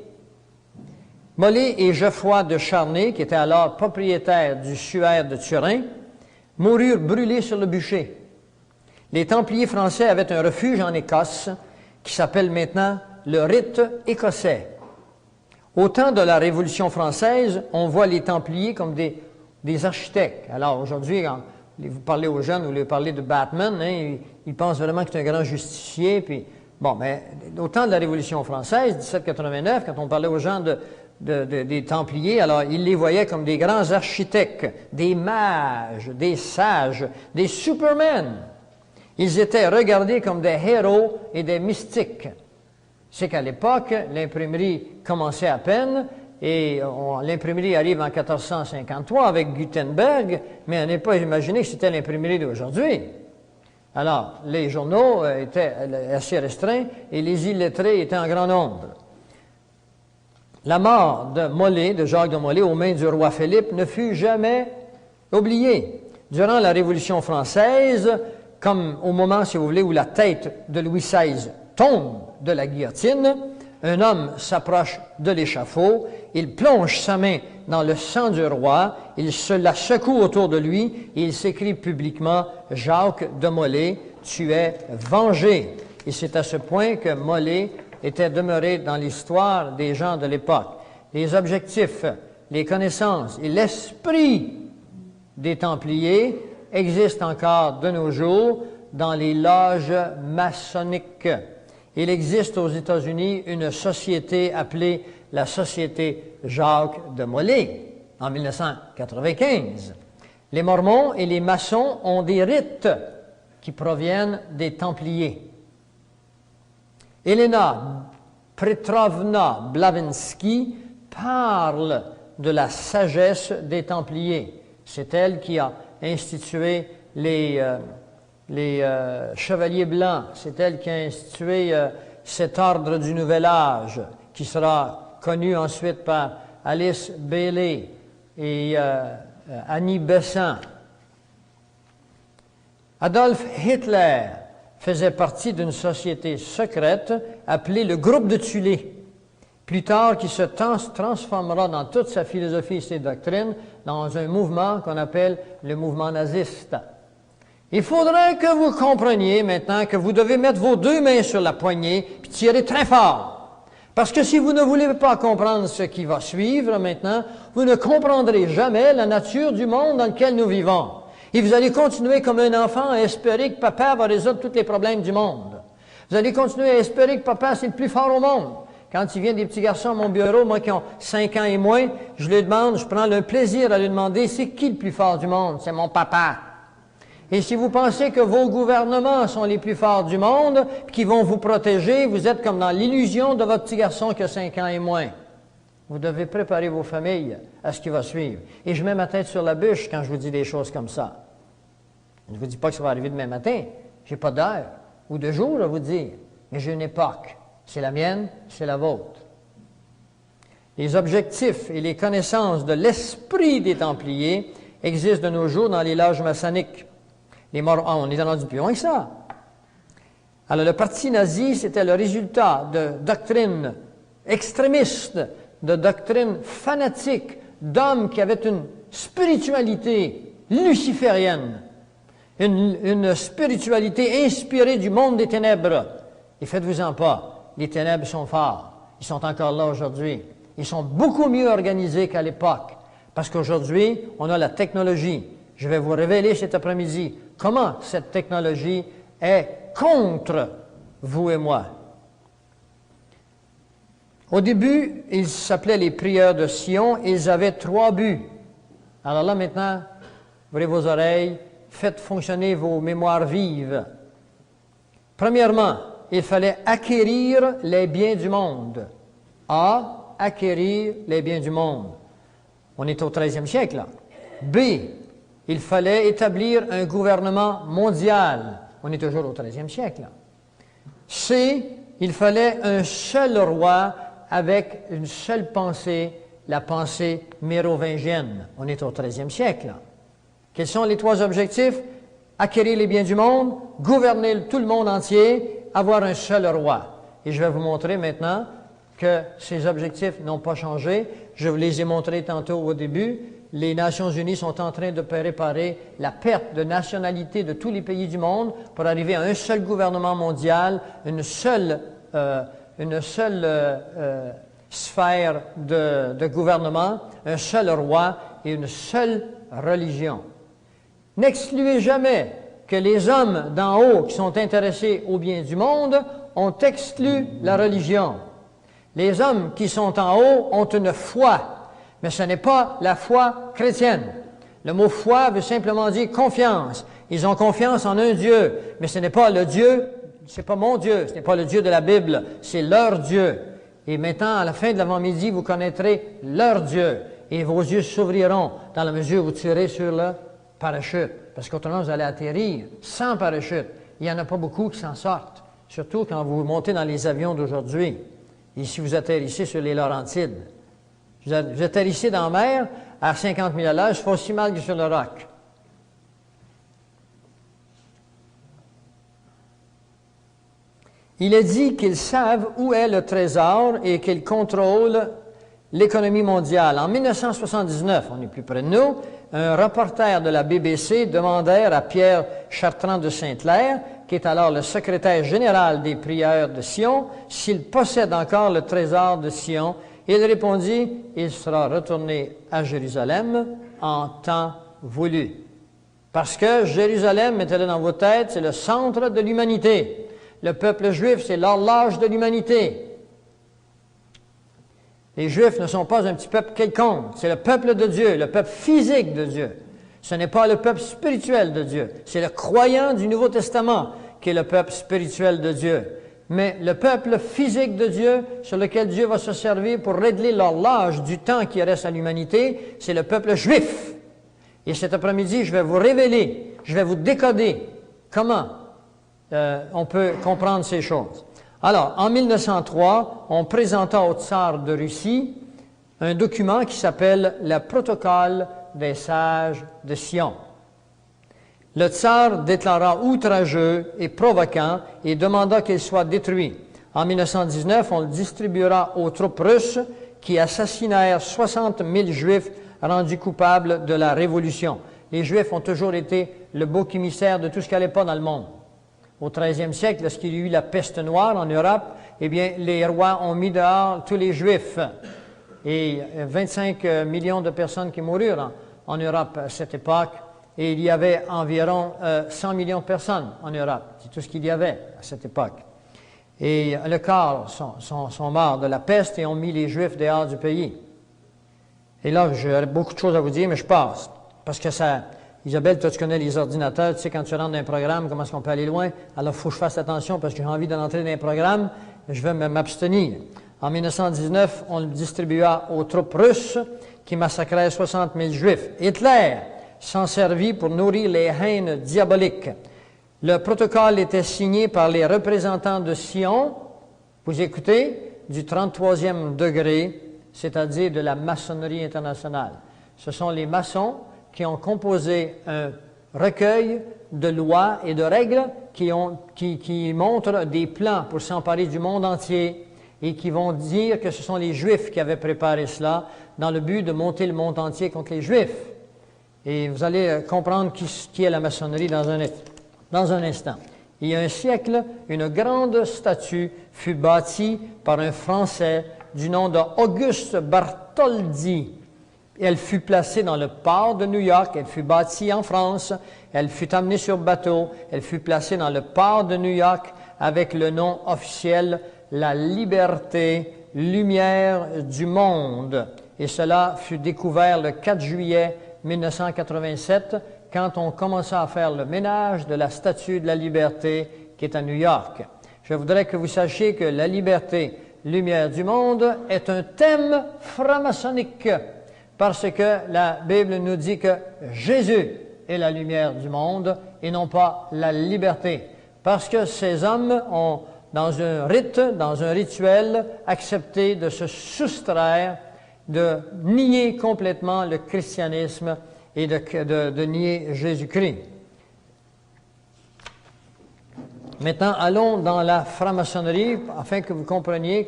Molay et Geoffroy de Charnay, qui était alors propriétaire du suaire de Turin, moururent brûlés sur le bûcher. Les Templiers français avaient un refuge en Écosse qui s'appelle maintenant le rite écossais. Au temps de la Révolution française, on voit les Templiers comme des architectes. Alors aujourd'hui, quand vous parlez aux jeunes, vous leur parlez de Batman, hein, ils pensent vraiment que c'est un grand justicier. Puis, bon, mais au temps de la Révolution française, 1789, quand on parlait aux gens des Templiers, alors ils les voyaient comme des grands architectes, des mages, des sages, des supermen. Ils étaient regardés comme des héros et des mystiques. C'est qu'à l'époque, l'imprimerie commençait à peine, et l'imprimerie arrive en 1453 avec Gutenberg, mais on n'est pas imaginé que c'était l'imprimerie d'aujourd'hui. Alors, les journaux étaient assez restreints et les illettrés étaient en grand nombre. La mort de Molay, de Jacques de Molay, aux mains du roi Philippe, ne fut jamais oubliée. Durant la Révolution française, comme au moment, si vous voulez, où la tête de Louis XVI tombe de la guillotine, un homme s'approche de l'échafaud, il plonge sa main dans le sang du roi, il se la secoue autour de lui et il s'écrie publiquement « Jacques de Molay, tu es vengé ». Et c'est à ce point que Molay était demeuré dans l'histoire des gens de l'époque. Les objectifs, les connaissances et l'esprit des Templiers existent encore de nos jours dans les loges maçonniques. Il existe aux États-Unis une société appelée la Société Jacques de Molay en 1995. Les Mormons et les maçons ont des rites qui proviennent des Templiers. Elena Petrovna Blavatsky parle de la sagesse des Templiers. C'est elle qui a institué les chevaliers blancs. C'est elle qui a institué cet ordre du Nouvel Âge, qui sera connu ensuite par Alice Bailey et Annie Besant. Adolf Hitler faisait partie d'une société secrète appelée le Groupe de Thulé, plus tard qui se transformera dans toute sa philosophie et ses doctrines dans un mouvement qu'on appelle le mouvement naziste. Il faudrait que vous compreniez maintenant que vous devez mettre vos deux mains sur la poignée et tirer très fort. Parce que si vous ne voulez pas comprendre ce qui va suivre maintenant, vous ne comprendrez jamais la nature du monde dans lequel nous vivons. Et vous allez continuer comme un enfant à espérer que papa va résoudre tous les problèmes du monde. Vous allez continuer à espérer que papa, c'est le plus fort au monde. Quand il vient des petits garçons à mon bureau, moi qui ont 5 ans et moins, je lui demande, je prends le plaisir à lui demander, c'est qui le plus fort du monde? C'est mon papa. Et si vous pensez que vos gouvernements sont les plus forts du monde, qui vont vous protéger, vous êtes comme dans l'illusion de votre petit garçon qui a 5 ans et moins. Vous devez préparer vos familles à ce qui va suivre. Et je mets ma tête sur la bûche quand je vous dis des choses comme ça. Je ne vous dis pas que ça va arriver demain matin. Je n'ai pas d'heure ou de jour à vous dire. Mais j'ai une époque. C'est la mienne, c'est la vôtre. Les objectifs et les connaissances de l'esprit des Templiers existent de nos jours dans les loges maçonniques. On est rendu plus loin que ça. Alors, le parti nazi, c'était le résultat de doctrines extrémistes, de doctrines fanatiques, d'hommes qui avaient une spiritualité luciférienne, une spiritualité inspirée du monde des ténèbres. Et faites-vous-en pas, les ténèbres sont forts. Ils sont encore là aujourd'hui. Ils sont beaucoup mieux organisés qu'à l'époque. Parce qu'aujourd'hui, on a la technologie. Je vais vous révéler cet après-midi comment cette technologie est contre vous et moi. Au début, ils s'appelaient les prieurs de Sion, et ils avaient 3 buts. Alors là, maintenant, ouvrez vos oreilles, faites fonctionner vos mémoires vives. Premièrement, il fallait acquérir les biens du monde. A, acquérir les biens du monde. On est au 13e siècle, là. B, il fallait établir un gouvernement mondial. On est toujours au 13e siècle, là. C, il fallait un seul roi avec une seule pensée, la pensée mérovingienne. On est au 13e siècle, là. Quels sont les 3 objectifs? Acquérir les biens du monde, gouverner tout le monde entier, avoir un seul roi. Et je vais vous montrer maintenant que ces objectifs n'ont pas changé. Je vous les ai montrés tantôt au début. Les Nations unies sont en train de préparer la perte de nationalité de tous les pays du monde pour arriver à un seul gouvernement mondial, une seule sphère de gouvernement, un seul roi et une seule religion. N'excluez jamais que les hommes d'en haut qui sont intéressés au bien du monde ont exclu la religion. Les hommes qui sont en haut ont une foi, mais ce n'est pas la foi chrétienne. Le mot foi veut simplement dire confiance. Ils ont confiance en un Dieu, mais ce n'est pas le Dieu, ce n'est pas mon Dieu, ce n'est pas le Dieu de la Bible, c'est leur Dieu. Et maintenant, à la fin de l'avant-midi, vous connaîtrez leur Dieu, et vos yeux s'ouvriront dans la mesure où vous tirez sur le parachute, parce qu'autrement vous allez atterrir sans parachute. Il n'y en a pas beaucoup qui s'en sortent, surtout quand vous montez dans les avions d'aujourd'hui. Et si vous atterrissez sur les Laurentides, vous atterrissez dans la mer à 50 000 à l'heure, ça fait aussi mal que sur le roc. Il est dit qu'ils savent où est le trésor et qu'ils contrôlent l'économie mondiale. En 1979, on est plus près de nous, un reporter de la BBC demandait à Pierre Chartrand de Saint-Clair, qui est alors le secrétaire général des prieurs de Sion, s'il possède encore le trésor de Sion. Il répondit, il sera retourné à Jérusalem en temps voulu. Parce que Jérusalem, mettez-le dans vos têtes, c'est le centre de l'humanité. Le peuple juif, c'est l'horloge de l'humanité. Les Juifs ne sont pas un petit peuple quelconque, c'est le peuple de Dieu, le peuple physique de Dieu. Ce n'est pas le peuple spirituel de Dieu, c'est le croyant du Nouveau Testament qui est le peuple spirituel de Dieu. Mais le peuple physique de Dieu, sur lequel Dieu va se servir pour régler l'horloge du temps qui reste à l'humanité, c'est le peuple juif. Et cet après-midi, je vais vous révéler, je vais vous décoder comment on peut comprendre ces choses. Alors, en 1903, on présenta au tsar de Russie un document qui s'appelle le Protocole des sages de Sion. Le tsar déclara outrageux et provoquant et demanda qu'il soit détruit. En 1919, on le distribuera aux troupes russes qui assassinèrent 60 000 Juifs rendus coupables de la Révolution. Les Juifs ont toujours été le bouc émissaire de tout ce qui n'allait pas dans le monde. Au 13e siècle, lorsqu'il y a eu la peste noire en Europe, eh bien, les rois ont mis dehors tous les Juifs. Et 25 millions de personnes qui moururent en Europe à cette époque. Et il y avait environ 100 millions de personnes en Europe. C'est tout ce qu'il y avait à cette époque. Et le quart sont morts de la peste et ont mis les Juifs dehors du pays. Et là, j'aurais beaucoup de choses à vous dire, mais je passe. Parce que ça... Isabelle, toi, tu connais les ordinateurs, tu sais, quand tu rentres dans un programme, comment est-ce qu'on peut aller loin? Alors, il faut que je fasse attention parce que j'ai envie d'entrer dans un programme, je vais m'abstenir. En 1919, on le distribua aux troupes russes qui massacrèrent 60 000 Juifs. Hitler s'en servit pour nourrir les haines diaboliques. Le protocole était signé par les représentants de Sion, vous écoutez, du 33e degré, c'est-à-dire de la maçonnerie internationale. Ce sont les maçons qui ont composé un recueil de lois et de règles qui montrent des plans pour s'emparer du monde entier et qui vont dire que ce sont les Juifs qui avaient préparé cela dans le but de monter le monde entier contre les Juifs. Et vous allez comprendre qui est la maçonnerie dans un instant. Il y a un siècle, une grande statue fut bâtie par un Français du nom d'Auguste Bartholdi. Elle fut placée dans le port de New York, elle fut bâtie en France, elle fut amenée sur bateau, elle fut placée dans le port de New York avec le nom officiel La Liberté, Lumière du Monde. Et cela fut découvert le 4 juillet 1987, quand on commença à faire le ménage de la Statue de la Liberté qui est à New York. Je voudrais que vous sachiez que la liberté, lumière du monde, est un thème franc-maçonnique, parce que la Bible nous dit que Jésus est la lumière du monde et non pas la liberté. Parce que ces hommes ont, dans un rite, dans un rituel, accepté de se soustraire, de nier complètement le christianisme et de nier Jésus-Christ. Maintenant, allons dans la franc-maçonnerie afin que vous compreniez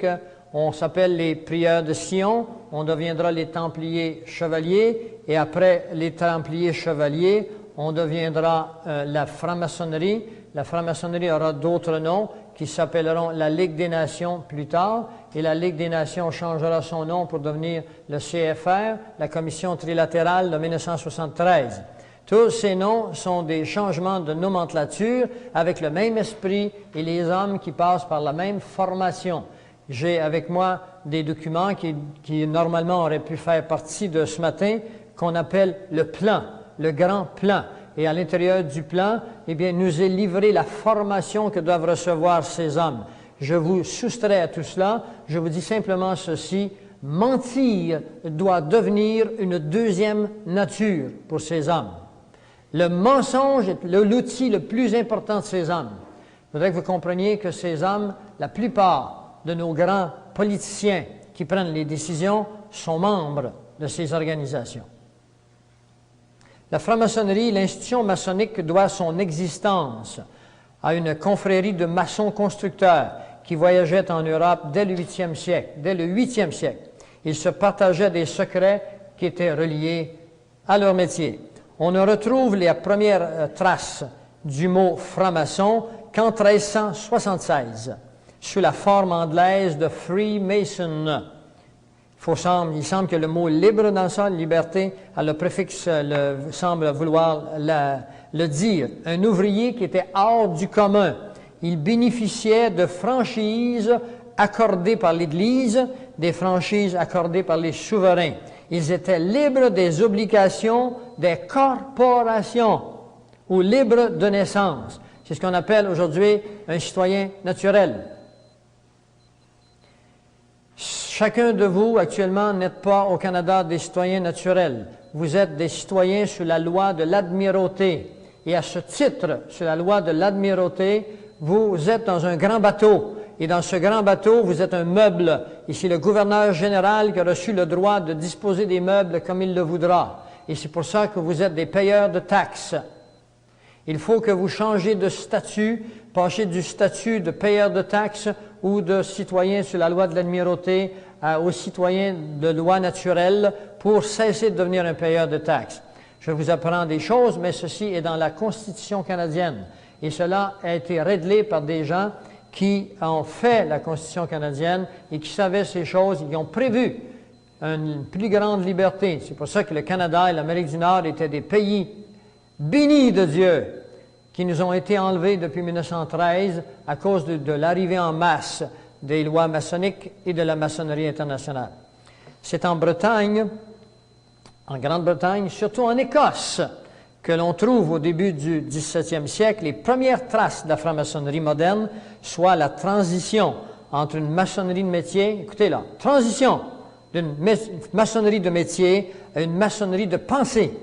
qu'on s'appelle les prieurs de Sion, on deviendra les Templiers chevaliers, et après les Templiers chevaliers, on deviendra la franc-maçonnerie. La franc-maçonnerie aura d'autres noms qui s'appelleront la Ligue des Nations plus tard, et la Ligue des Nations changera son nom pour devenir le CFR, la Commission trilatérale de 1973. Tous ces noms sont des changements de nomenclature avec le même esprit et les hommes qui passent par la même formation. J'ai avec moi des documents qui normalement auraient pu faire partie de ce matin, qu'on appelle le plan, le grand plan. Et à l'intérieur du plan, eh bien, nous est livré la formation que doivent recevoir ces hommes. Je vous soustrais à tout cela, je vous dis simplement ceci: mentir doit devenir une deuxième nature pour ces hommes. Le mensonge est l'outil le plus important de ces hommes. Je voudrais que vous compreniez que ces hommes, la plupart de nos grands politiciens qui prennent les décisions, sont membres de ces organisations. La franc-maçonnerie, l'institution maçonnique, doit son existence à une confrérie de maçons constructeurs qui voyageaient en Europe dès le 8e siècle. Dès le 8e siècle, ils se partageaient des secrets qui étaient reliés à leur métier. On ne retrouve les premières traces du mot franc-maçon qu'en 1376, sous la forme anglaise de Freemason. Il semble que le mot libre dans ça, liberté, le préfixe semble vouloir le dire. Un ouvrier qui était hors du commun. Il bénéficiait de franchises accordées par l'Église, des franchises accordées par les souverains. Ils étaient libres des obligations des corporations ou libres de naissance. C'est ce qu'on appelle aujourd'hui un citoyen naturel. Chacun de vous, actuellement, n'êtes pas au Canada des citoyens naturels. Vous êtes des citoyens sous la loi de l'Admirauté. Et à ce titre, sous la loi de l'Admirauté, vous êtes dans un grand bateau. Et dans ce grand bateau, vous êtes un meuble. Et c'est le gouverneur général qui a reçu le droit de disposer des meubles comme il le voudra. Et c'est pour ça que vous êtes des payeurs de taxes. Il faut que vous changiez de statut, passez du statut de payeur de taxes ou de citoyen sous la loi de l'Admirauté aux citoyens de loi naturelle pour cesser de devenir un payeur de taxes. Je vous apprends des choses, mais ceci est dans la Constitution canadienne. Et cela a été réglé par des gens qui ont fait la Constitution canadienne et qui savaient ces choses, ils ont prévu une plus grande liberté. C'est pour ça que le Canada et l'Amérique du Nord étaient des pays bénis de Dieu, qui nous ont été enlevés depuis 1913 à cause de l'arrivée en masse des lois maçonniques et de la maçonnerie internationale. C'est en Bretagne, en Grande-Bretagne, surtout en Écosse, que l'on trouve au début du XVIIe siècle les premières traces de la franc-maçonnerie moderne, soit la transition entre une maçonnerie de métier, écoutez là, transition d'une maçonnerie de métier à une maçonnerie de pensée.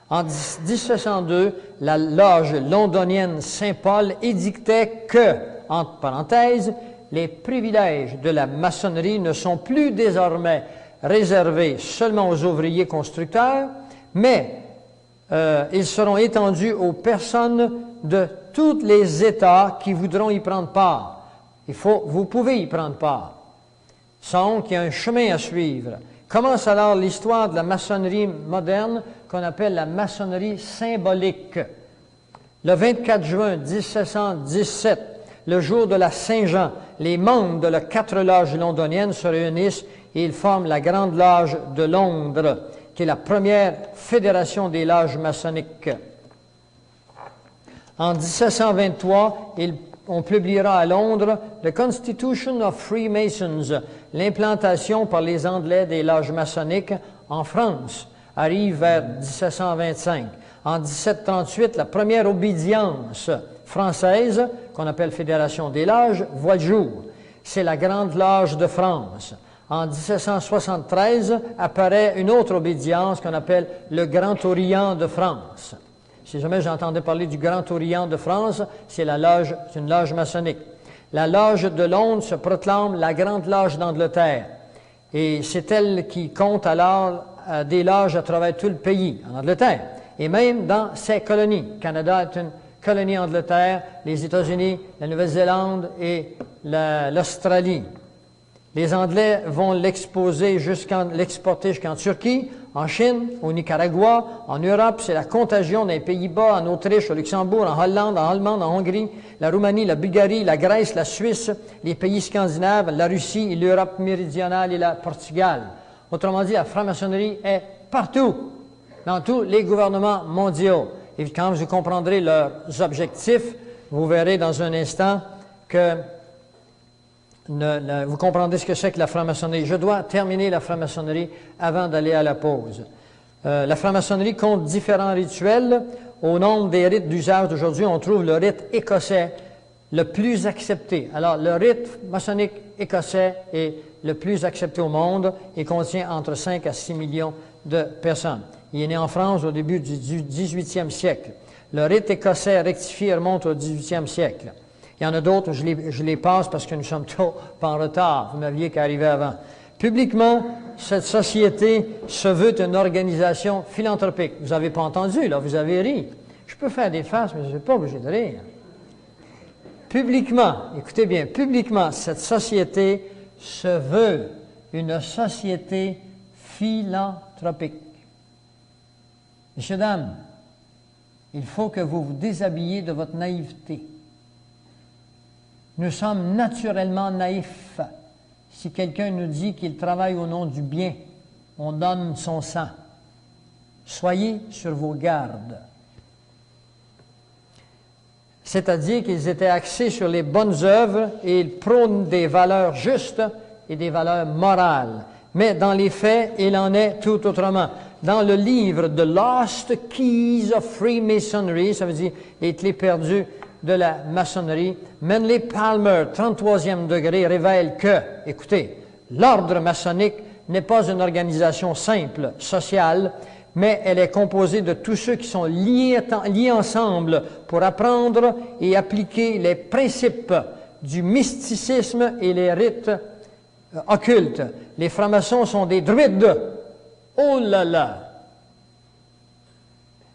En 1702, la loge londonienne Saint-Paul édictait que, entre parenthèses, les privilèges de la maçonnerie ne sont plus désormais réservés seulement aux ouvriers constructeurs, mais ils seront étendus aux personnes de tous les États qui voudront y prendre part. Vous pouvez y prendre part. Sans qu'il y a un chemin à suivre. Commence alors l'histoire de la maçonnerie moderne qu'on appelle la maçonnerie symbolique. Le 24 juin 1717, le jour de la Saint-Jean, les membres de les 4 loges londoniennes se réunissent et ils forment la Grande Loge de Londres, qui est la première fédération des loges maçonniques. En 1723, ils on publiera à Londres « The Constitution of Freemasons », l'implantation par les Anglais des loges maçonniques en France, arrive vers 1725. En 1738, la première obédience française, qu'on appelle Fédération des loges, voit le jour. C'est la Grande Loge de France. En 1773, apparaît une autre obédience qu'on appelle le Grand Orient de France. Si jamais j'entendais parler du Grand Orient de France, c'est une loge maçonnique. La loge de Londres se proclame la Grande Loge d'Angleterre. Et c'est elle qui compte alors des loges à travers tout le pays, en Angleterre, et même dans ses colonies. Le Canada est une colonie Angleterre, les États-Unis, la Nouvelle-Zélande et l'Australie. Les Anglais vont l'exporter jusqu'en Turquie, en Chine, au Nicaragua, en Europe, c'est la contagion dans les Pays-Bas, en Autriche, au Luxembourg, en Hollande, en Allemagne, en Hongrie, la Roumanie, la Bulgarie, la Grèce, la Suisse, les pays scandinaves, la Russie, l'Europe méridionale et le Portugal. Autrement dit, la franc-maçonnerie est partout, dans tous les gouvernements mondiaux. Et quand vous comprendrez leurs objectifs, vous verrez dans un instant que vous comprendrez ce que c'est que la franc-maçonnerie. Je dois terminer la franc-maçonnerie avant d'aller à la pause. La franc-maçonnerie compte différents rituels. Au nombre des rites d'usage d'aujourd'hui, on trouve le rite écossais le plus accepté. Alors, le rite maçonnique écossais est le plus accepté au monde et contient entre 5 à 6 millions de personnes. Il est né en France au début du 18e siècle. Le rite écossais rectifié remonte au 18e siècle. Il y en a d'autres, je les passe parce que nous sommes trop en retard. Vous n'aviez qu'à arriver avant. Publiquement, cette société se veut une organisation philanthropique. Vous n'avez pas entendu, là, vous avez ri. Je peux faire des faces, mais je ne suis pas obligé de rire. Publiquement, écoutez bien, publiquement, cette société se veut une société philanthropique. Messieurs, dames, il faut que vous vous déshabilliez de votre naïveté. Nous sommes naturellement naïfs. Si quelqu'un nous dit qu'il travaille au nom du bien, on donne son sang. Soyez sur vos gardes. C'est-à-dire qu'ils étaient axés sur les bonnes œuvres et ils prônent des valeurs justes et des valeurs morales. Mais dans les faits, il en est tout autrement. Dans le livre « The Lost Keys of Freemasonry », ça veut dire les clés perdues de la maçonnerie, Manly Palmer, 33e degré, révèle que, écoutez, l'ordre maçonnique n'est pas une organisation simple, sociale, mais elle est composée de tous ceux qui sont liés ensemble pour apprendre et appliquer les principes du mysticisme et les rites occultes. Les francs-maçons sont des druides. Oh là là!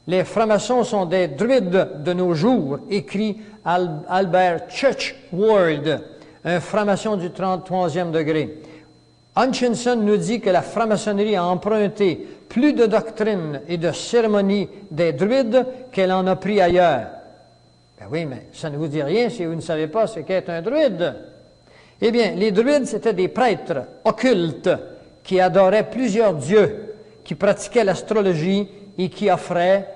Les francs-maçons sont des druides de nos jours, écrit Albert Churchward, un franc-maçon du 33e degré. Hutchinson nous dit que la franc-maçonnerie a emprunté plus de doctrines et de cérémonies des druides qu'elle en a pris ailleurs. Ben oui, mais ça ne vous dit rien si vous ne savez pas ce qu'est un druide. Eh bien, les druides, c'était des prêtres occultes qui adoraient plusieurs dieux, qui pratiquaient l'astrologie et qui offraient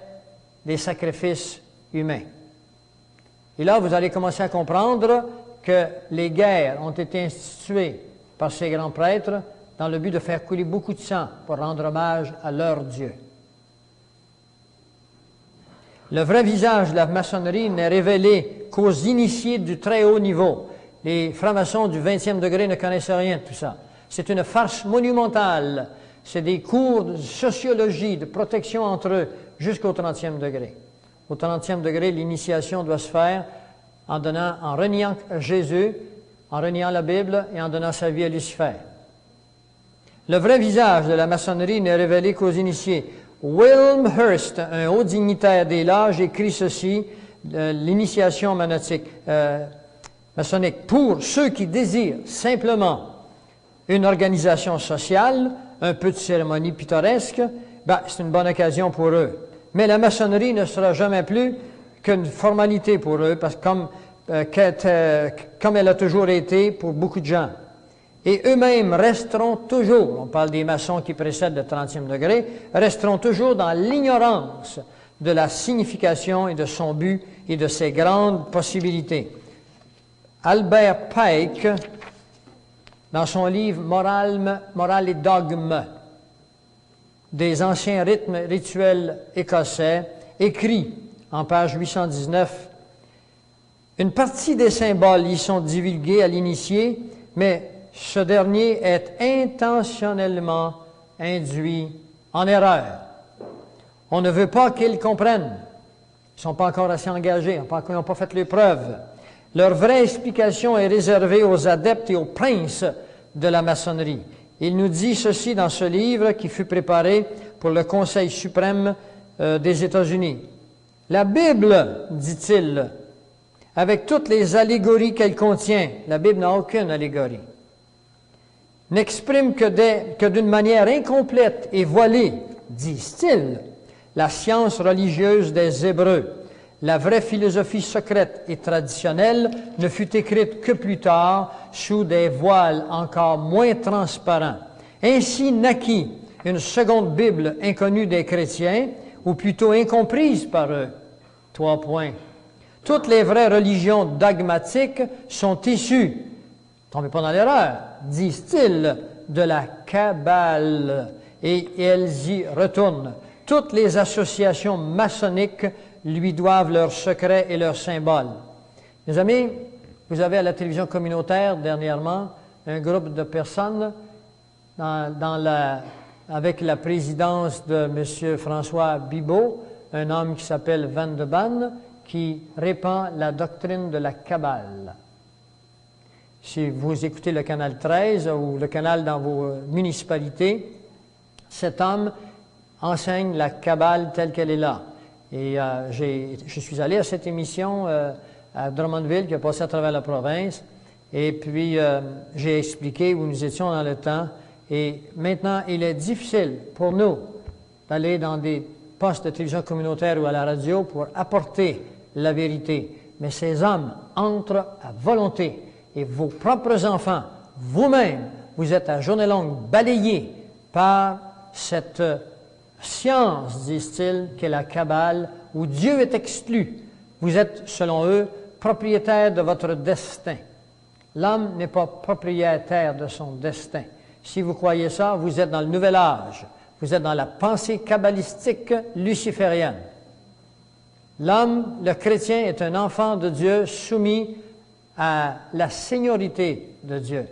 des sacrifices humains. Et là, vous allez commencer à comprendre que les guerres ont été instituées par ces grands prêtres dans le but de faire couler beaucoup de sang pour rendre hommage à leur Dieu. Le vrai visage de la maçonnerie n'est révélé qu'aux initiés du très haut niveau. Les francs-maçons du 20e degré ne connaissent rien de tout ça. C'est une farce monumentale. C'est des cours de sociologie, de protection entre eux, jusqu'au 30e degré. Au 30e degré, l'initiation doit se faire en reniant Jésus, en reniant la Bible et en donnant sa vie à Lucifer. Le vrai visage de la maçonnerie n'est révélé qu'aux initiés. William Hurst, un haut dignitaire des loges, écrit ceci, l'initiation maçonnique. Pour ceux qui désirent simplement une organisation sociale, un peu de cérémonie pittoresque, c'est une bonne occasion pour eux. Mais la maçonnerie ne sera jamais plus qu'une formalité pour eux, parce que comme elle a toujours été pour beaucoup de gens. Et eux-mêmes resteront toujours, on parle des maçons qui précèdent le 30e degré, resteront toujours dans l'ignorance de la signification et de son but et de ses grandes possibilités. Albert Pike, dans son livre Morale et dogme, des anciens rythmes rituels écossais, écrit en page 819, « Une partie des symboles y sont divulgués à l'initié, mais ce dernier est intentionnellement induit en erreur. On ne veut pas qu'ils comprennent. Ils ne sont pas encore assez engagés, ils n'ont pas fait les preuves. Leur vraie explication est réservée aux adeptes et aux princes de la maçonnerie. Il nous dit ceci dans ce livre qui fut préparé pour le Conseil suprême des États-Unis. La Bible, dit-il, avec toutes les allégories qu'elle contient, la Bible n'a aucune allégorie, n'exprime que d'une manière incomplète et voilée, disent-ils, la science religieuse des Hébreux. La vraie philosophie secrète et traditionnelle ne fut écrite que plus tard sous des voiles encore moins transparents. Ainsi naquit une seconde Bible inconnue des chrétiens, ou plutôt incomprise par eux. 3 points. Toutes les vraies religions dogmatiques sont issues, tombez pas dans l'erreur, disent-ils, de la Kabbale, et elles y retournent. Toutes les associations maçonniques lui doivent leurs secrets et leurs symboles. Mes amis, vous avez à la télévision communautaire dernièrement un groupe de personnes avec la présidence de M. François Bibeau, un homme qui s'appelle Van de Ban, qui répand la doctrine de la Kabbale. Si vous écoutez le canal 13 ou le canal dans vos municipalités, cet homme enseigne la Kabbale telle qu'elle est là. Et je suis allé à cette émission à Drummondville qui a passé à travers la province. Et puis, j'ai expliqué où nous étions dans le temps. Et maintenant, il est difficile pour nous d'aller dans des postes de télévision communautaire ou à la radio pour apporter la vérité. Mais ces hommes entrent à volonté. Et vos propres enfants, vous-même, vous êtes à journée longue balayés par cette science, disent-ils, qu'est la Kabbale, où Dieu est exclu. Vous êtes, selon eux, propriétaire de votre destin. L'homme n'est pas propriétaire de son destin. Si vous croyez ça, vous êtes dans le nouvel âge. Vous êtes dans la pensée kabbalistique luciférienne. L'homme, le chrétien, est un enfant de Dieu soumis à la seigneurie de Dieu.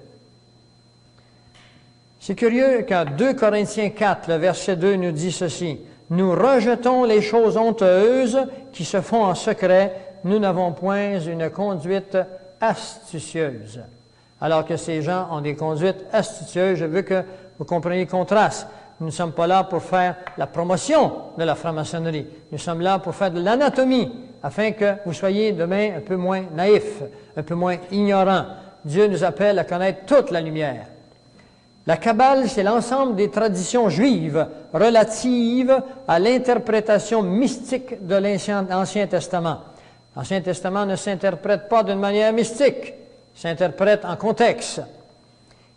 C'est curieux qu'en 2 Corinthiens 4, le verset 2 nous dit ceci. « Nous rejetons les choses honteuses qui se font en secret. Nous n'avons point une conduite astucieuse. » Alors que ces gens ont des conduites astucieuses, je veux que vous compreniez le contraste. Nous ne sommes pas là pour faire la promotion de la franc-maçonnerie. Nous sommes là pour faire de l'anatomie, afin que vous soyez demain un peu moins naïfs, un peu moins ignorants. Dieu nous appelle à connaître toute la lumière. La Kabbale, c'est l'ensemble des traditions juives relatives à l'interprétation mystique de l'Ancien Testament. L'Ancien Testament ne s'interprète pas d'une manière mystique, il s'interprète en contexte.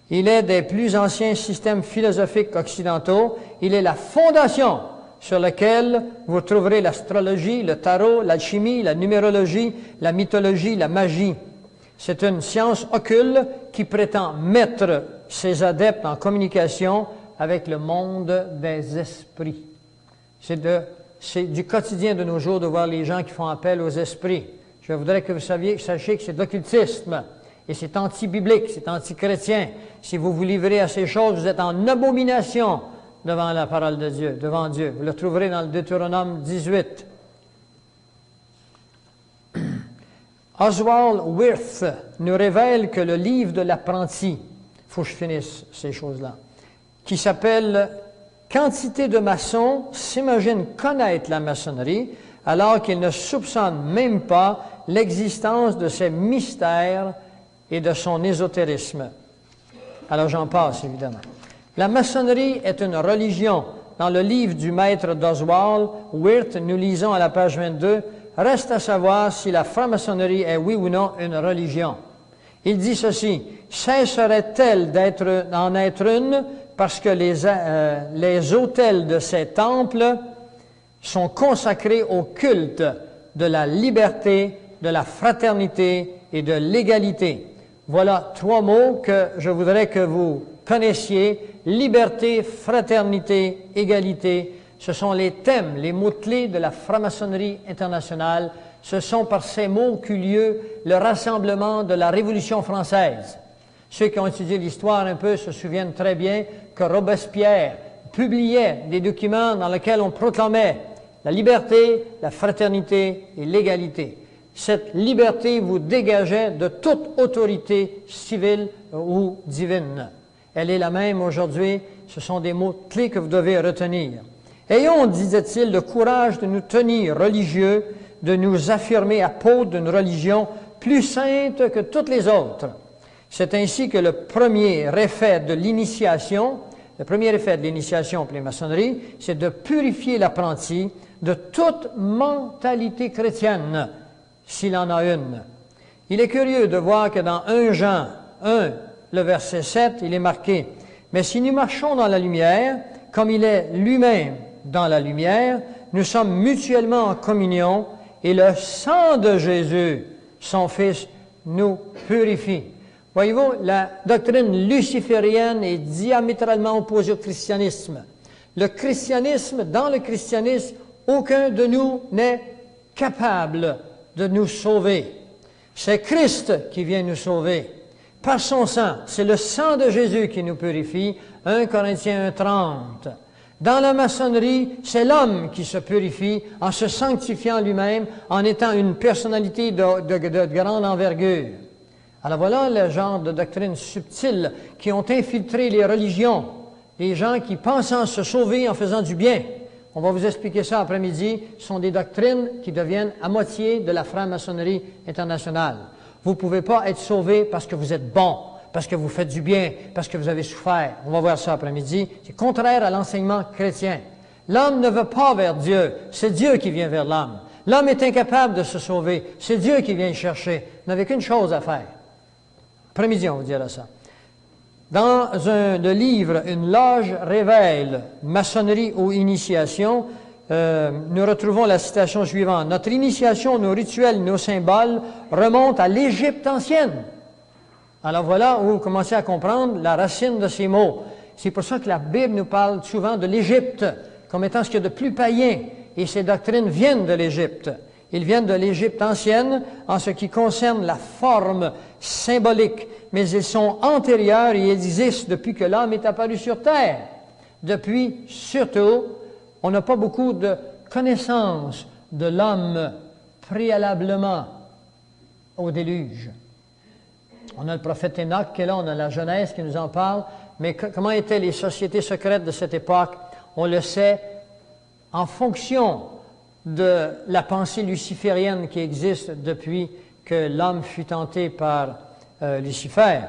Il est des plus anciens systèmes philosophiques occidentaux. Il est la fondation sur laquelle vous trouverez l'astrologie, le tarot, l'alchimie, la numérologie, la mythologie, la magie. C'est une science occulte qui prétend mettre ses adeptes en communication avec le monde des esprits. C'est du quotidien de nos jours de voir les gens qui font appel aux esprits. Je voudrais que vous sachiez que c'est de l'occultisme. Et c'est anti-biblique, c'est anti-chrétien. Si vous vous livrez à ces choses, vous êtes en abomination devant la parole de Dieu, devant Dieu. Vous le trouverez dans le Deutéronome 18. Oswald Wirth nous révèle que le livre de l'apprenti, il faut que je finisse ces choses-là, qui s'appelle « Quantité de maçons s'imaginent connaître la maçonnerie alors qu'ils ne soupçonnent même pas l'existence de ces mystères et de son ésotérisme. » Alors j'en passe, évidemment. La maçonnerie est une religion. Dans le livre du maître d'Oswald Wirth, nous lisons à la page 22, « Reste à savoir si la franc-maçonnerie est oui ou non une religion. » Il dit ceci, « Cesserait-elle d'en être une parce que les autels de ces temples sont consacrés au culte de la liberté, de la fraternité et de l'égalité. Voilà 3 mots que je voudrais que vous connaissiez. Liberté, fraternité, égalité. Ce sont les thèmes, les mots-clés de la franc-maçonnerie internationale. Ce sont par ces mots qu'eut lieu le rassemblement de la Révolution française. Ceux qui ont étudié l'histoire un peu se souviennent très bien que Robespierre publiait des documents dans lesquels on proclamait la liberté, la fraternité et l'égalité. Cette liberté vous dégageait de toute autorité civile ou divine. Elle est la même aujourd'hui. Ce sont des mots clés que vous devez retenir. Ayons, disait-il, le courage de nous tenir religieux, de nous affirmer apôtres d'une religion plus sainte que toutes les autres. C'est ainsi que le premier effet de l'initiation pour les maçonneries, c'est de purifier l'apprenti de toute mentalité chrétienne, s'il en a une. Il est curieux de voir que dans 1 Jean 1, le verset 7, il est marqué « Mais si nous marchons dans la lumière, comme il est lui-même dans la lumière, nous sommes mutuellement en communion, et le sang de Jésus, son Fils, nous purifie. » Voyez-vous, la doctrine luciférienne est diamétralement opposée au christianisme. Dans le christianisme, aucun de nous n'est capable de nous sauver. C'est Christ qui vient nous sauver. Par son sang, c'est le sang de Jésus qui nous purifie. 1 Corinthiens 1:30. Dans la maçonnerie, c'est l'homme qui se purifie en se sanctifiant lui-même, en étant une personnalité de grande envergure. Alors voilà le genre de doctrines subtiles qui ont infiltré les religions, les gens qui pensant se sauver en faisant du bien. On va vous expliquer ça après-midi. Ce sont des doctrines qui deviennent à moitié de la franc-maçonnerie internationale. Vous ne pouvez pas être sauvé parce que vous êtes bon, parce que vous faites du bien, parce que vous avez souffert. On va voir ça après-midi. C'est contraire à l'enseignement chrétien. L'homme ne va pas vers Dieu, c'est Dieu qui vient vers l'homme. L'homme est incapable de se sauver, c'est Dieu qui vient le chercher. Vous n'avez qu'une chose à faire. Après-midi, on vous dira ça. Dans le livre « Une loge révèle, maçonnerie ou initiation », nous retrouvons la citation suivante. « Notre initiation, nos rituels, nos symboles remontent à l'Égypte ancienne. » Alors voilà où vous commencez à comprendre la racine de ces mots. C'est pour ça que la Bible nous parle souvent de l'Égypte comme étant ce qu'il y a de plus païen. Et ces doctrines viennent de l'Égypte. Ils viennent de l'Égypte ancienne en ce qui concerne la forme symbolique, mais ils sont antérieurs et existent depuis que l'homme est apparu sur terre. Depuis, surtout, on n'a pas beaucoup de connaissances de l'homme préalablement au déluge. On a le prophète Enoch qui est là, on a la Genèse qui nous en parle, mais comment étaient les sociétés secrètes de cette époque? On le sait en fonction de la pensée luciférienne qui existe depuis que l'homme fut tenté par Lucifer.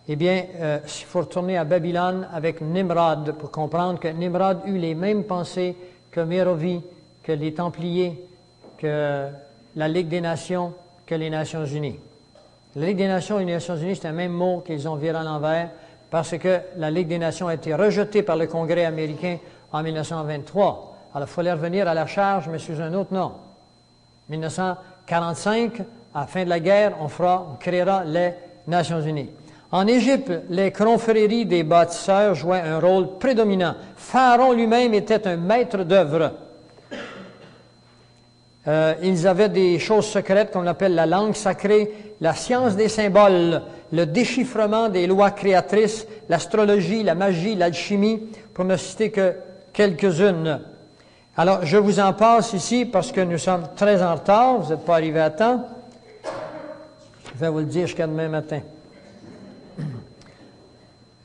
Eh bien, il faut retourner à Babylone avec Nimrod pour comprendre que Nimrod eut les mêmes pensées que Mérovie, que les Templiers, que la Ligue des Nations, que les Nations Unies. La Ligue des Nations et les Nations Unies, c'est un même mot qu'ils ont viré à l'envers parce que la Ligue des Nations a été rejetée par le Congrès américain en 1923. Alors, il fallait revenir à la charge, mais sous un autre nom. 1945, à la fin de la guerre, on créera les Nations Unies. En Égypte, les confréries des bâtisseurs jouaient un rôle prédominant. Pharaon lui-même était un maître d'œuvre. Ils avaient des choses secrètes qu'on appelle la langue sacrée, la science des symboles, le déchiffrement des lois créatrices, l'astrologie, la magie, l'alchimie, pour ne citer que quelques-unes. Alors, je vous en passe ici parce que nous sommes très en retard, vous n'êtes pas arrivés à temps. Je vais vous le dire jusqu'à demain matin.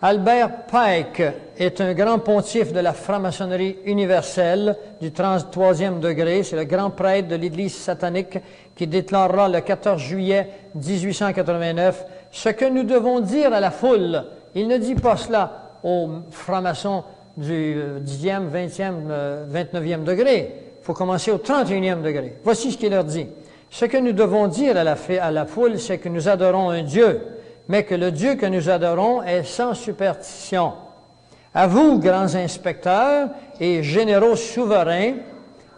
Albert Pike est un grand pontife de la franc-maçonnerie universelle du 33e degré. C'est le grand prêtre de l'Église satanique qui déclarera le 14 juillet 1889 ce que nous devons dire à la foule. Il ne dit pas cela aux francs-maçons du 10e, 20e, 29e degré. Il faut commencer au 31e degré. Voici ce qu'il leur dit. Ce que nous devons dire à la foule, c'est que nous adorons un Dieu, mais que le Dieu que nous adorons est sans superstition. À vous, grands inspecteurs et généraux souverains,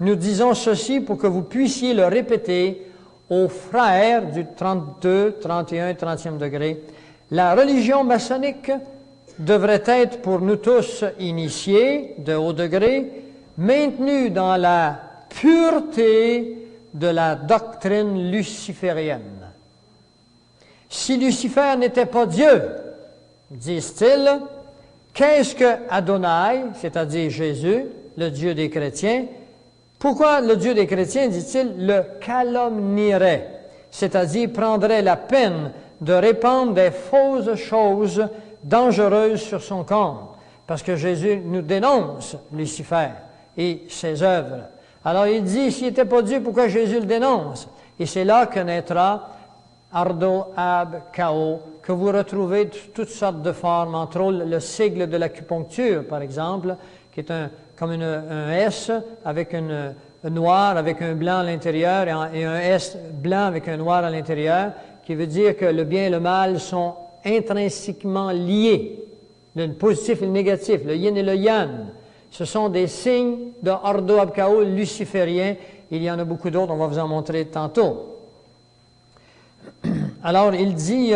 nous disons ceci pour que vous puissiez le répéter aux frères du 32, 31 et 30e degré, la religion maçonnique devrait être pour nous tous initiés de haut degré, maintenue dans la pureté de la doctrine luciférienne. Si Lucifer n'était pas Dieu, disent-ils, qu'est-ce que Adonai, c'est-à-dire Jésus, le Dieu des chrétiens, pourquoi le Dieu des chrétiens, dit-il, le calomnierait, c'est-à-dire prendrait la peine de répandre des fausses choses dangereuses sur son compte? Parce que Jésus nous dénonce Lucifer et ses œuvres. Alors il dit, s'il n'était pas Dieu, pourquoi Jésus le dénonce? Et c'est là que naîtra Ardo Ab Kao, que vous retrouvez toutes sortes de formes, entre autres le sigle de l'acupuncture, par exemple, qui est comme un S avec un noir avec un blanc à l'intérieur et un S blanc avec un noir à l'intérieur, qui veut dire que le bien et le mal sont intrinsèquement liés, le positif et le négatif, le yin et le yang. Ce sont des signes de Ardo Ab Kao luciférien. Il y en a beaucoup d'autres, on va vous en montrer tantôt. Alors, il dit,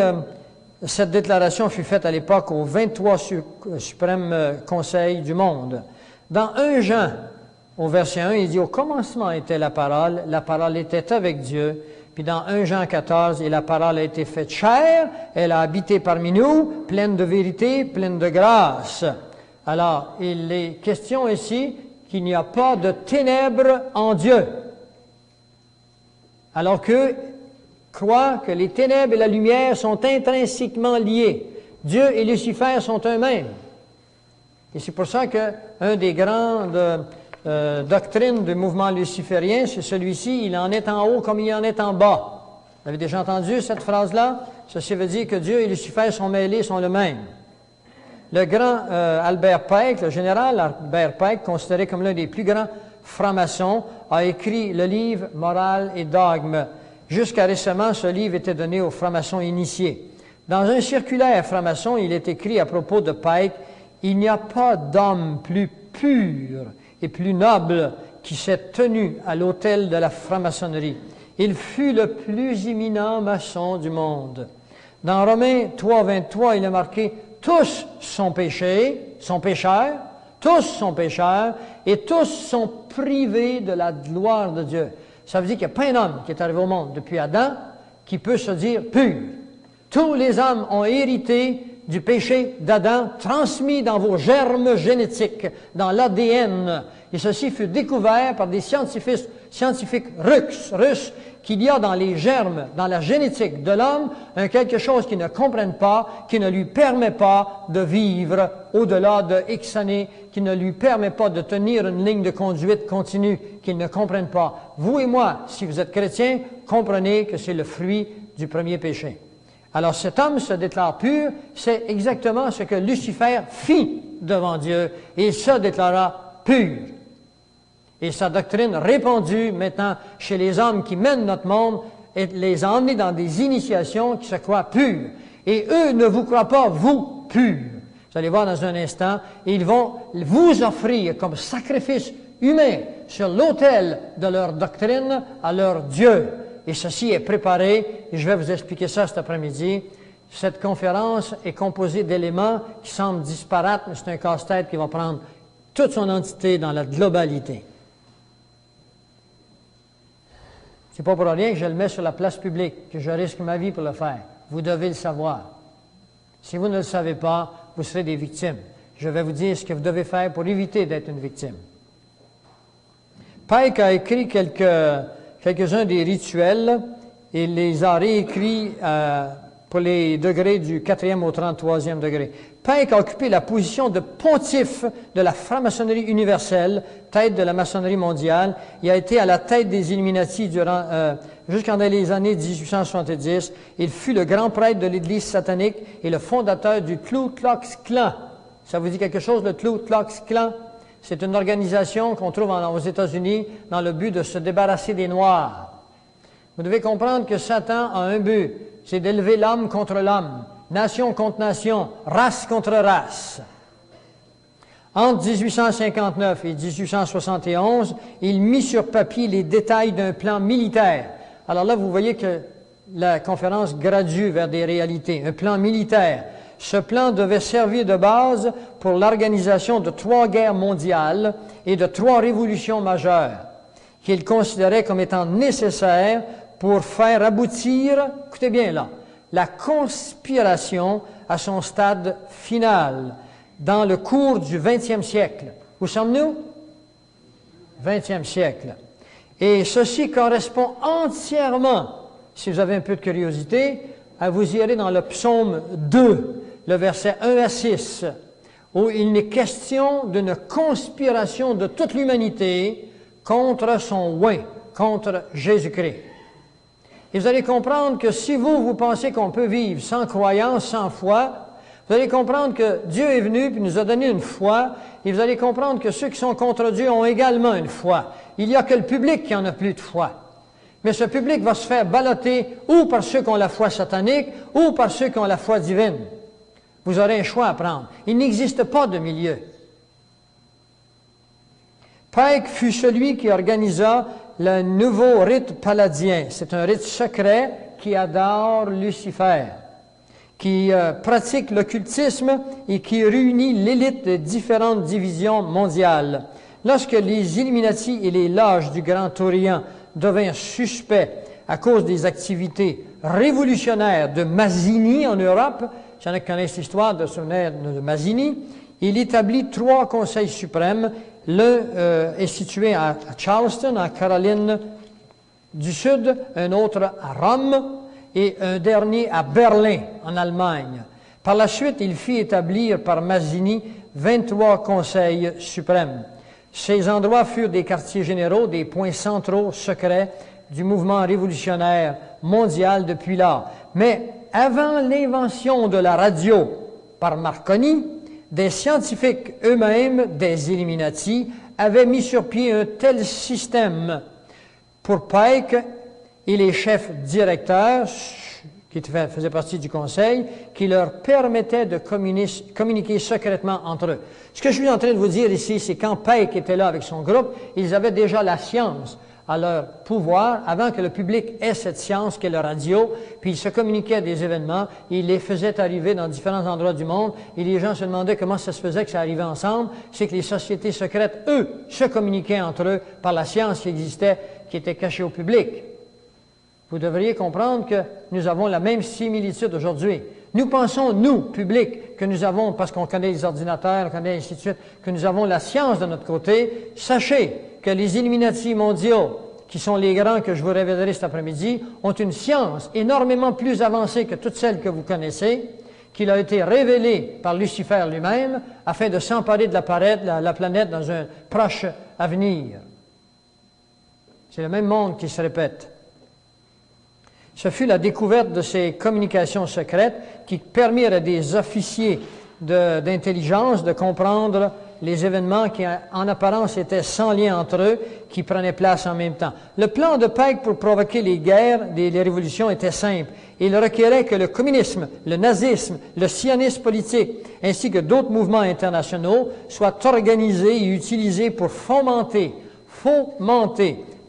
cette déclaration fut faite à l'époque au 23 suprême Conseil du monde. Dans 1 Jean, au verset 1, il dit, au commencement était la parole était avec Dieu. Puis dans 1 Jean 14, et la parole a été faite chair, elle a habité parmi nous, pleine de vérité, pleine de grâce. Alors, il est question ici qu'il n'y a pas de ténèbres en Dieu. Alors que croient que les ténèbres et la lumière sont intrinsèquement liés. Dieu et Lucifer sont eux-mêmes. Et c'est pour ça qu'une des grandes doctrines du mouvement luciférien, c'est celui-ci, il en est en haut comme il en est en bas. Vous avez déjà entendu cette phrase-là? Ceci veut dire que Dieu et Lucifer sont mêlés, sont le même. Le grand Albert Pike, le général Albert Pike, considéré comme l'un des plus grands francs-maçons, a écrit le livre « Morale et dogme ». Jusqu'à récemment, ce livre était donné aux francs-maçons initiés. Dans un circulaire franc-maçon, il est écrit à propos de Pike, « Il n'y a pas d'homme plus pur et plus noble qui s'est tenu à l'autel de la franc-maçonnerie. Il fut le plus éminent maçon du monde. » Dans Romains 3, 23, il est marqué, « Tous sont péchés, sont pécheurs, tous sont pécheurs, et tous sont privés de la gloire de Dieu. » Ça veut dire qu'il n'y a pas un homme qui est arrivé au monde depuis Adam qui peut se dire pur. Tous les hommes ont hérité du péché d'Adam transmis dans vos germes génétiques, dans l'ADN. Et ceci fut découvert par des scientifiques russes qu'il y a dans les germes, dans la génétique de l'homme, quelque chose qu'ils ne comprennent pas, qui ne lui permet pas de vivre au-delà de X années, qui ne lui permet pas de tenir une ligne de conduite continue, qu'ils ne comprennent pas. Vous et moi, si vous êtes chrétiens, comprenez que c'est le fruit du premier péché. Alors cet homme se déclare pur, c'est exactement ce que Lucifer fit devant Dieu, et il se déclara pur. Et sa doctrine répandue maintenant chez les hommes qui mènent notre monde, et les a emmenés dans des initiations qui se croient pures. Et eux ne vous croient pas, vous, purs. Vous allez voir dans un instant, ils vont vous offrir comme sacrifice humain sur l'autel de leur doctrine à leur Dieu. Et ceci est préparé, et je vais vous expliquer ça cet après-midi. Cette conférence est composée d'éléments qui semblent disparates, mais c'est un casse-tête qui va prendre toute son entité dans la globalité. C'est pas pour rien que je le mets sur la place publique, que je risque ma vie pour le faire. Vous devez le savoir. Si vous ne le savez pas, vous serez des victimes. Je vais vous dire ce que vous devez faire pour éviter d'être une victime. Pike a écrit quelques-uns des rituels et les a réécrits pour les degrés du 4e au 33e degré. Pike a occupé la position de pontife de la franc-maçonnerie universelle, tête de la maçonnerie mondiale. Il a été à la tête des Illuminati jusqu'en les années 1870. Il fut le grand prêtre de l'Église satanique et le fondateur du Ku Klux Klan. Ça vous dit quelque chose, le Ku Klux Klan? C'est une organisation qu'on trouve aux États-Unis dans le but de se débarrasser des Noirs. Vous devez comprendre que Satan a un but, c'est d'élever l'homme contre l'homme, nation contre nation, race contre race. Entre 1859 et 1871, il mit sur papier les détails d'un plan militaire Alors là, vous voyez que la conférence gradue vers des réalités, un plan militaire. Ce plan devait servir de base pour l'organisation de 3 guerres mondiales et de 3 révolutions majeures qu'il considérait comme étant nécessaires pour faire aboutir, écoutez bien là, la conspiration à son stade final dans le cours du 20e siècle. Où sommes-nous? 20e siècle. Et ceci correspond entièrement, si vous avez un peu de curiosité, à vous irez dans le psaume 2, le verset 1 à 6, où il n'est question d'une conspiration de toute l'humanité contre son oint, contre Jésus-Christ. Et vous allez comprendre que si vous pensez qu'on peut vivre sans croyance, sans foi, vous allez comprendre que Dieu est venu et nous a donné une foi, et vous allez comprendre que ceux qui sont contre Dieu ont également une foi. Il n'y a que le public qui en a plus de foi. Mais ce public va se faire balloter ou par ceux qui ont la foi satanique ou par ceux qui ont la foi divine. Vous aurez un choix à prendre. Il n'existe pas de milieu. Pike fut celui qui organisa le nouveau rite palladien. C'est un rite secret qui adore Lucifer, qui pratique l'occultisme et qui réunit l'élite de différentes divisions mondiales. Lorsque les Illuminati et les loges du Grand Orient devinrent suspects à cause des activités révolutionnaires de Mazzini en Europe, il y en a qui connaissent l'histoire de Mazzini, il établit 3 conseils suprêmes. L'un est situé à Charleston, en Caroline du Sud, un autre à Rome et un dernier à Berlin, en Allemagne. Par la suite, il fit établir par Mazzini 23 conseils suprêmes. Ces endroits furent des quartiers généraux, des points centraux secrets du mouvement révolutionnaire mondial depuis lors. Mais avant l'invention de la radio par Marconi, des scientifiques eux-mêmes, des Illuminati, avaient mis sur pied un tel système pour Pike et les chefs directeurs, qui faisaient partie du conseil, qui leur permettait de communiquer secrètement entre eux. Ce que je suis en train de vous dire ici, c'est quand Pike était là avec son groupe, ils avaient déjà la science à leur pouvoir, avant que le public ait cette science qu'est la radio, puis ils se communiquaient des événements, ils les faisaient arriver dans différents endroits du monde, et les gens se demandaient comment ça se faisait que ça arrivait ensemble. C'est que les sociétés secrètes, eux, se communiquaient entre eux par la science qui existait, qui était cachée au public. Vous devriez comprendre que nous avons la même similitude aujourd'hui. Nous pensons, nous, public, que nous avons, parce qu'on connaît les ordinateurs, on connaît ainsi de suite, que nous avons la science de notre côté. Sachez que les Illuminati mondiaux, qui sont les grands que je vous révélerai cet après-midi, ont une science énormément plus avancée que toutes celles que vous connaissez, qu'il a été révélée par Lucifer lui-même, afin de s'emparer de la planète dans un proche avenir. C'est le même monde qui se répète. Ce fut la découverte de ces communications secrètes qui permirent à des officiers d'intelligence de comprendre les événements qui, en apparence, étaient sans lien entre eux, qui prenaient place en même temps. Le plan de Pike pour provoquer les guerres, les révolutions, était simple. Il requérait que le communisme, le nazisme, le sionisme politique, ainsi que d'autres mouvements internationaux, soient organisés et utilisés pour fomenter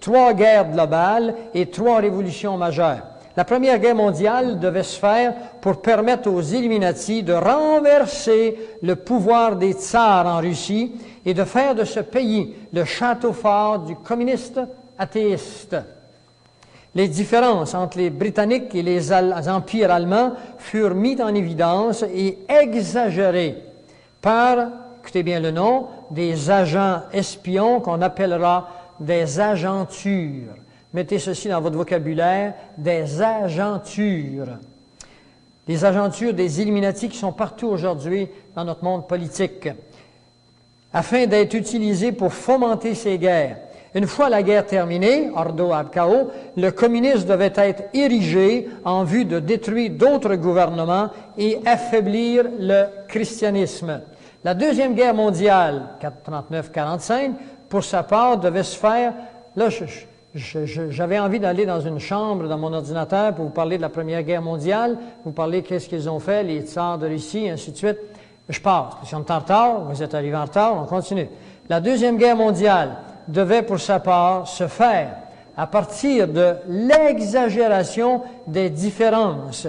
3 guerres globales et 3 révolutions majeures. La Première Guerre mondiale devait se faire pour permettre aux Illuminati de renverser le pouvoir des tsars en Russie et de faire de ce pays le château fort du communiste athéiste. Les différences entre les Britanniques et les empires allemands furent mises en évidence et exagérées par, écoutez bien le nom, des agents espions qu'on appellera des agentures. Mettez ceci dans votre vocabulaire, des agentures. Les agentures des Illuminati qui sont partout aujourd'hui dans notre monde politique, afin d'être utilisées pour fomenter ces guerres. Une fois la guerre terminée, ordo ab chaos, le communisme devait être érigé en vue de détruire d'autres gouvernements et affaiblir le christianisme. La Deuxième Guerre mondiale, 39-45, pour sa part, devait se faire... Là, j'avais envie d'aller dans une chambre, dans mon ordinateur, pour vous parler de la Première Guerre mondiale, vous parler qu'est-ce qu'ils ont fait, les tsars de Russie, ainsi de suite. Je passe. Si on est en retard, vous êtes arrivé en retard, on continue. La Deuxième Guerre mondiale devait, pour sa part, se faire à partir de l'exagération des différences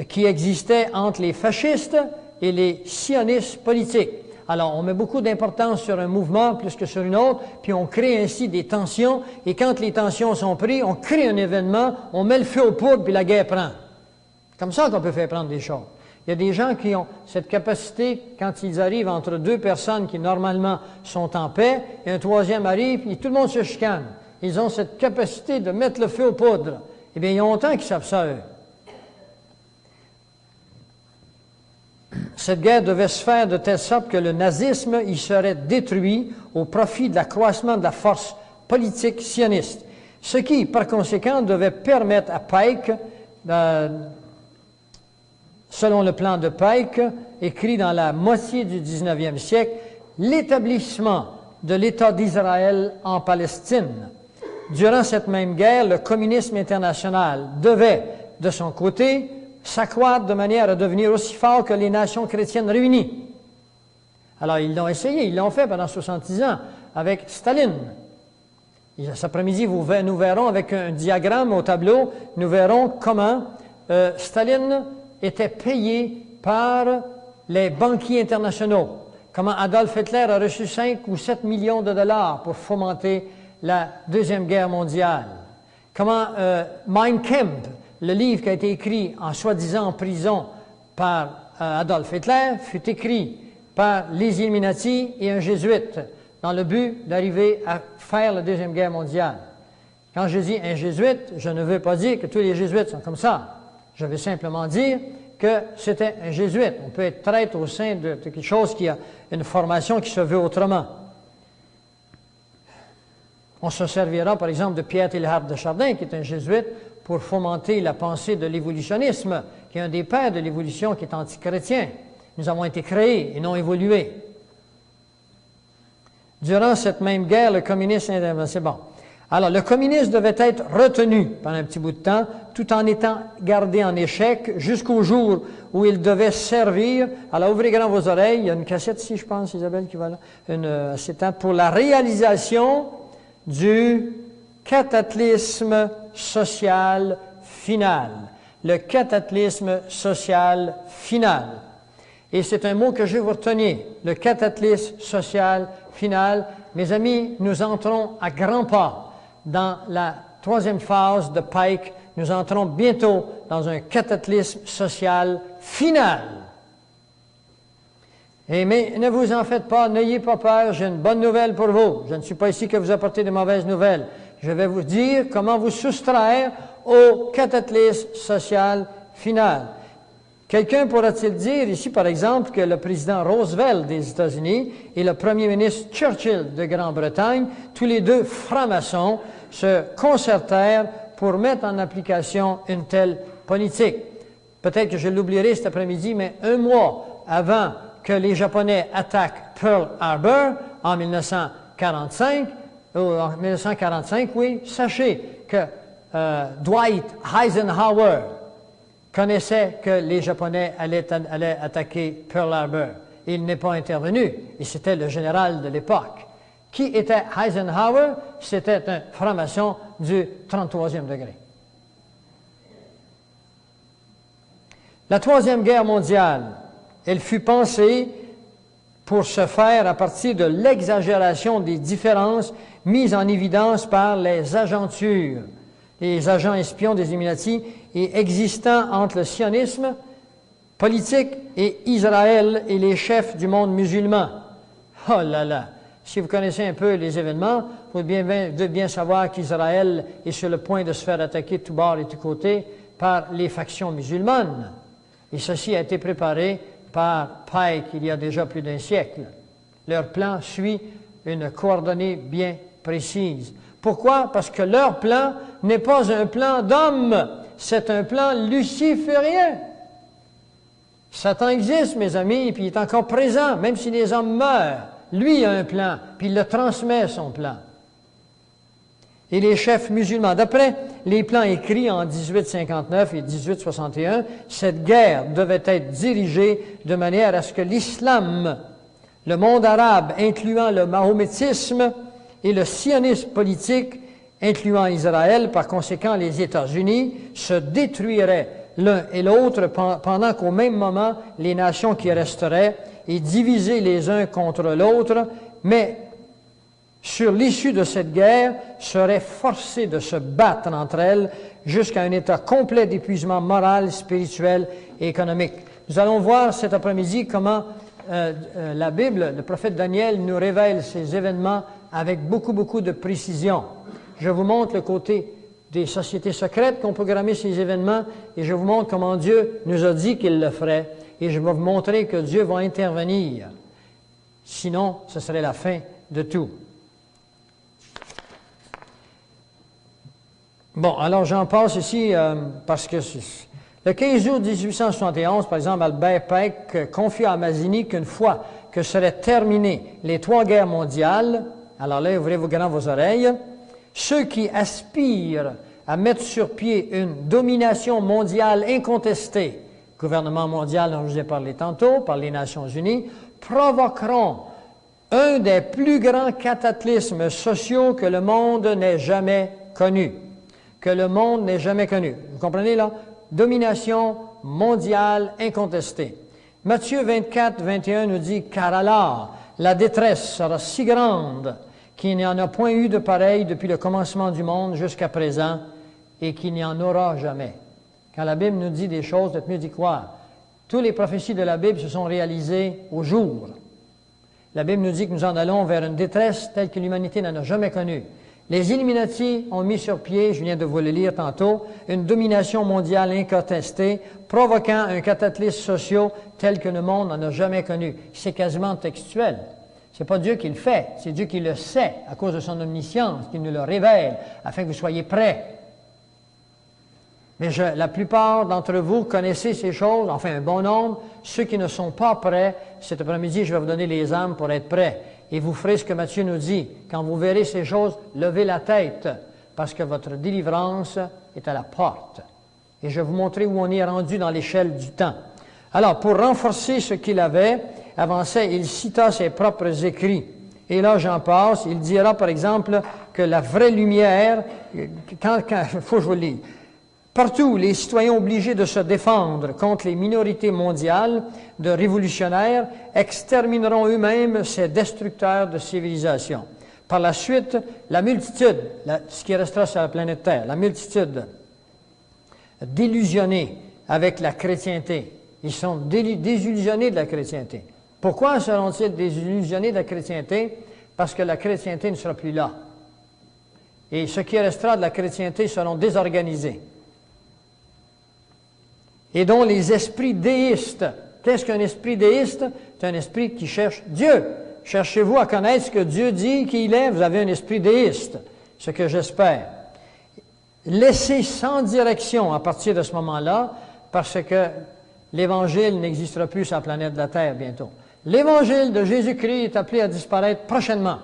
qui existaient entre les fascistes et les sionistes politiques. Alors, on met beaucoup d'importance sur un mouvement plus que sur une autre, puis on crée ainsi des tensions, et quand les tensions sont prises, on crée un événement, on met le feu aux poudres, puis la guerre prend. C'est comme ça qu'on peut faire prendre des choses. Il y a des gens qui ont cette capacité, quand ils arrivent entre deux personnes qui normalement sont en paix, et un troisième arrive, et tout le monde se chicane. Ils ont cette capacité de mettre le feu aux poudres. Eh bien, il y a longtemps qu'ils savent ça, eux. Cette guerre devait se faire de telle sorte que le nazisme y serait détruit au profit de l'accroissement de la force politique sioniste. Ce qui, par conséquent, devait permettre à Pike, selon le plan de Pike, écrit dans la moitié du 19e siècle, l'établissement de l'État d'Israël en Palestine. Durant cette même guerre, le communisme international devait, de son côté, s'accroître de manière à devenir aussi fort que les nations chrétiennes réunies. Alors, ils l'ont essayé, ils l'ont fait pendant 70 ans avec Staline. Et cet après-midi, nous verrons avec un diagramme au tableau, nous verrons comment Staline était payé par les banquiers internationaux. Comment Adolf Hitler a reçu 5 ou 7 millions de dollars pour fomenter la Deuxième Guerre mondiale. Comment Mein Kampf, le livre qui a été écrit en soi-disant en prison par Adolf Hitler, fut écrit par les Illuminati et un jésuite dans le but d'arriver à faire la Deuxième Guerre mondiale. Quand je dis un jésuite, je ne veux pas dire que tous les jésuites sont comme ça. Je veux simplement dire que c'était un jésuite. On peut être traître au sein de quelque chose qui a une formation qui se veut autrement. On se servira, par exemple, de Pierre Teilhard de Chardin, qui est un jésuite, pour fomenter la pensée de l'évolutionnisme, qui est un des pères de l'évolution qui est antichrétien. Nous avons été créés et non évolués. Durant cette même guerre, le communisme... C'est bon. Alors, le communisme devait être retenu pendant un petit bout de temps, tout en étant gardé en échec jusqu'au jour où il devait servir. Alors, ouvrez grand vos oreilles. Il y a une cassette ici, je pense, Isabelle, qui va là. Pour la réalisation du cataclysme social final. Le cataclysme social final. Et c'est un mot que je vais vous retenir. Le cataclysme social final. Mes amis, nous entrons à grands pas dans la troisième phase de Pike. Nous entrons bientôt dans un cataclysme social final. Mais ne vous en faites pas, n'ayez pas peur, j'ai une bonne nouvelle pour vous. Je ne suis pas ici que vous apporter de mauvaises nouvelles. Je vais vous dire comment vous soustraire au cataclysme social final. Quelqu'un pourra-t-il dire ici, par exemple, que le président Roosevelt des États-Unis et le premier ministre Churchill de Grande-Bretagne, tous les deux francs-maçons, se concertèrent pour mettre en application une telle politique. Peut-être que je l'oublierai cet après-midi, mais un mois avant que les Japonais attaquent Pearl Harbor en 1945, oui, sachez que Dwight Eisenhower connaissait que les Japonais allaient attaquer Pearl Harbor. Il n'est pas intervenu, et c'était le général de l'époque. Qui était Eisenhower? C'était un franc-maçon du 33e degré. La Troisième Guerre mondiale, elle fut pensée pour se faire à partir de l'exagération des différences mises en évidence par les agentures, les agents espions des Illuminati et existants entre le sionisme politique et Israël et les chefs du monde musulman. Oh là là! Si vous connaissez un peu les événements, vous devez bien savoir qu'Israël est sur le point de se faire attaquer de tous bords et de tous côtés par les factions musulmanes. Et ceci a été préparé par Pike il y a déjà plus d'un siècle. Leur plan suit une coordonnée bien précise. Pourquoi? Parce que leur plan n'est pas un plan d'homme, c'est un plan luciférien. Satan existe, mes amis, puis il est encore présent, même si les hommes meurent. Lui a un plan, puis il le transmet, son plan. Et les chefs musulmans, d'après les plans écrits en 1859 et 1861, cette guerre devait être dirigée de manière à ce que l'islam, le monde arabe, incluant le mahométisme et le sionisme politique, incluant Israël, par conséquent les États-Unis, se détruiraient l'un et l'autre pendant qu'au même moment, les nations qui resteraient et divisées les uns contre l'autre, mais sur l'issue de cette guerre, seraient forcées de se battre entre elles jusqu'à un état complet d'épuisement moral, spirituel et économique. Nous allons voir cet après-midi comment la Bible, le prophète Daniel, nous révèle ces événements avec beaucoup de précision. Je vous montre le côté des sociétés secrètes qui ont programmé ces événements et je vous montre comment Dieu nous a dit qu'il le ferait et je vais vous montrer que Dieu va intervenir. Sinon, ce serait la fin de tout. Bon, alors j'en passe ici parce que le 15 août 1871, par exemple, Albert Pike confia à Mazzini qu'une fois que seraient terminées les 3 guerres mondiales, alors là, ouvrez vos oreilles, ceux qui aspirent à mettre sur pied une domination mondiale incontestée, gouvernement mondial dont je vous ai parlé tantôt, par les Nations Unies, provoqueront un des plus grands cataclysmes sociaux que le monde n'ait jamais connu. Que le monde n'ait jamais connu. Vous comprenez là? Domination mondiale incontestée. Matthieu 24, 21 nous dit « Car alors, la détresse sera si grande qu'il n'y en a point eu de pareil depuis le commencement du monde jusqu'à présent et qu'il n'y en aura jamais. » Quand la Bible nous dit des choses, c'est mieux d'y croire. Toutes les prophéties de la Bible se sont réalisées au jour. La Bible nous dit que nous en allons vers une détresse telle que l'humanité n'en a jamais connue. Les Illuminati ont mis sur pied, je viens de vous le lire tantôt, une domination mondiale incontestée, provoquant un cataclysme social tel que le monde n'en a jamais connu. C'est quasiment textuel. C'est pas Dieu qui le fait, c'est Dieu qui le sait à cause de son omniscience, qui nous le révèle, afin que vous soyez prêts. Mais la plupart d'entre vous connaissez ces choses, enfin un bon nombre. Ceux qui ne sont pas prêts, cet après-midi, je vais vous donner les âmes pour être prêts. Et vous ferez ce que Matthieu nous dit. Quand vous verrez ces choses, levez la tête, parce que votre délivrance est à la porte. Et je vais vous montrer où on est rendu dans l'échelle du temps. Alors, pour renforcer ce qu'il avait, avant ça, il cita ses propres écrits. Et là, j'en passe. Il dira, par exemple, que la vraie lumière, faut que je vous le lise. Partout, les citoyens obligés de se défendre contre les minorités mondiales de révolutionnaires extermineront eux-mêmes ces destructeurs de civilisation. Par la suite, la multitude, ce qui restera sur la planète Terre, la multitude délusionnés avec la chrétienté. Ils sont désillusionnés de la chrétienté. Pourquoi seront-ils désillusionnés de la chrétienté? Parce que la chrétienté ne sera plus là. Et ce qui restera de la chrétienté seront désorganisés. Et dont les esprits déistes. Qu'est-ce qu'un esprit déiste? C'est un esprit qui cherche Dieu. Cherchez-vous à connaître ce que Dieu dit qu'il est, vous avez un esprit déiste, ce que j'espère. Laissez sans direction à partir de ce moment-là, parce que l'Évangile n'existera plus sur la planète de la Terre bientôt. L'Évangile de Jésus-Christ est appelé à disparaître prochainement.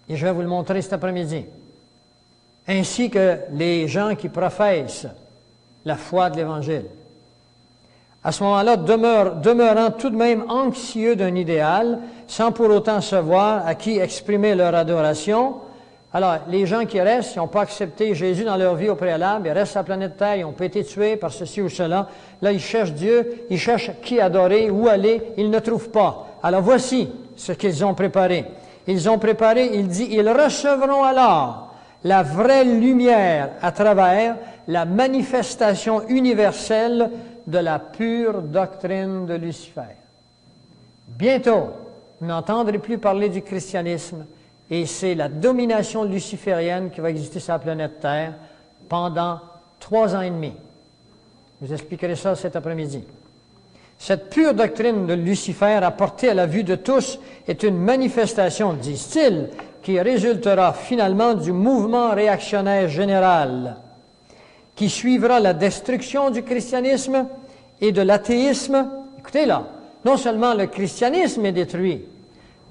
Et je vais vous le montrer cet après-midi. Ainsi que les gens qui professent la foi de l'Évangile. À ce moment-là, demeurant tout de même anxieux d'un idéal, sans pour autant savoir à qui exprimer leur adoration. Alors, les gens qui restent, ils n'ont pas accepté Jésus dans leur vie au préalable, ils restent sur la planète Terre, ils ont pas été tués par ceci ou cela. Là, ils cherchent Dieu, ils cherchent qui adorer, où aller, ils ne trouvent pas. Alors, voici ce qu'ils ont préparé. Ils ont préparé, il dit, ils recevront alors la vraie lumière à travers la manifestation universelle de la pure doctrine de Lucifer. Bientôt, vous n'entendrez plus parler du christianisme et c'est la domination luciférienne qui va exister sur la planète Terre pendant 3 ans et demi. Je vous expliquerai ça cet après-midi. Cette pure doctrine de Lucifer apportée à la vue de tous est une manifestation, disent-ils, qui résultera finalement du mouvement réactionnaire général, qui suivra la destruction du christianisme et de l'athéisme. Écoutez là, non seulement le christianisme est détruit,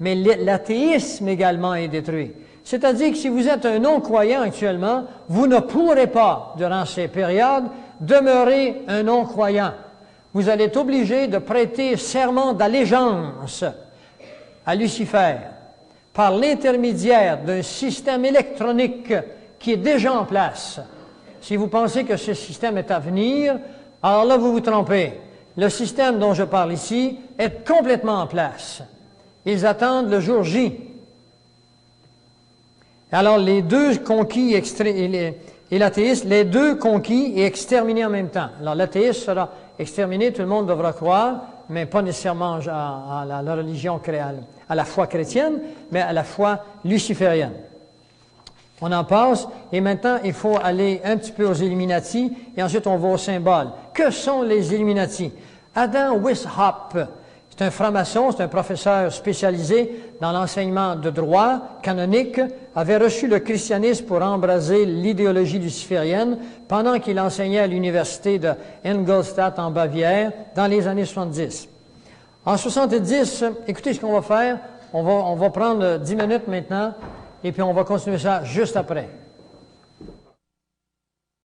mais l'athéisme également est détruit. C'est-à-dire que si vous êtes un non-croyant actuellement, vous ne pourrez pas, durant ces périodes, demeurer un non-croyant. Vous allez être obligé de prêter serment d'allégeance à Lucifer. par l'intermédiaire d'un système électronique qui est déjà en place. Si vous pensez que ce système est à venir, alors là, vous vous trompez. Le système dont je parle ici est complètement en place. Ils attendent le jour J. Alors, les deux conquis et l'athéiste, les deux conquis et exterminés en même temps. Alors, l'athéiste sera exterminé, tout le monde devra croire, mais pas nécessairement à la religion, à la foi chrétienne, mais à la foi luciférienne. On en passe, et maintenant, il faut aller un petit peu aux Illuminati, et ensuite on va aux symboles. Que sont les Illuminati? Adam Weishaupt, c'est un franc-maçon, c'est un professeur spécialisé dans l'enseignement de droit canonique, avait reçu le christianisme pour embraser l'idéologie luciférienne pendant qu'il enseignait à l'université de Ingolstadt en Bavière dans les années 70. En 70, écoutez ce qu'on va faire, on va prendre 10 minutes maintenant, et puis on va continuer ça juste après.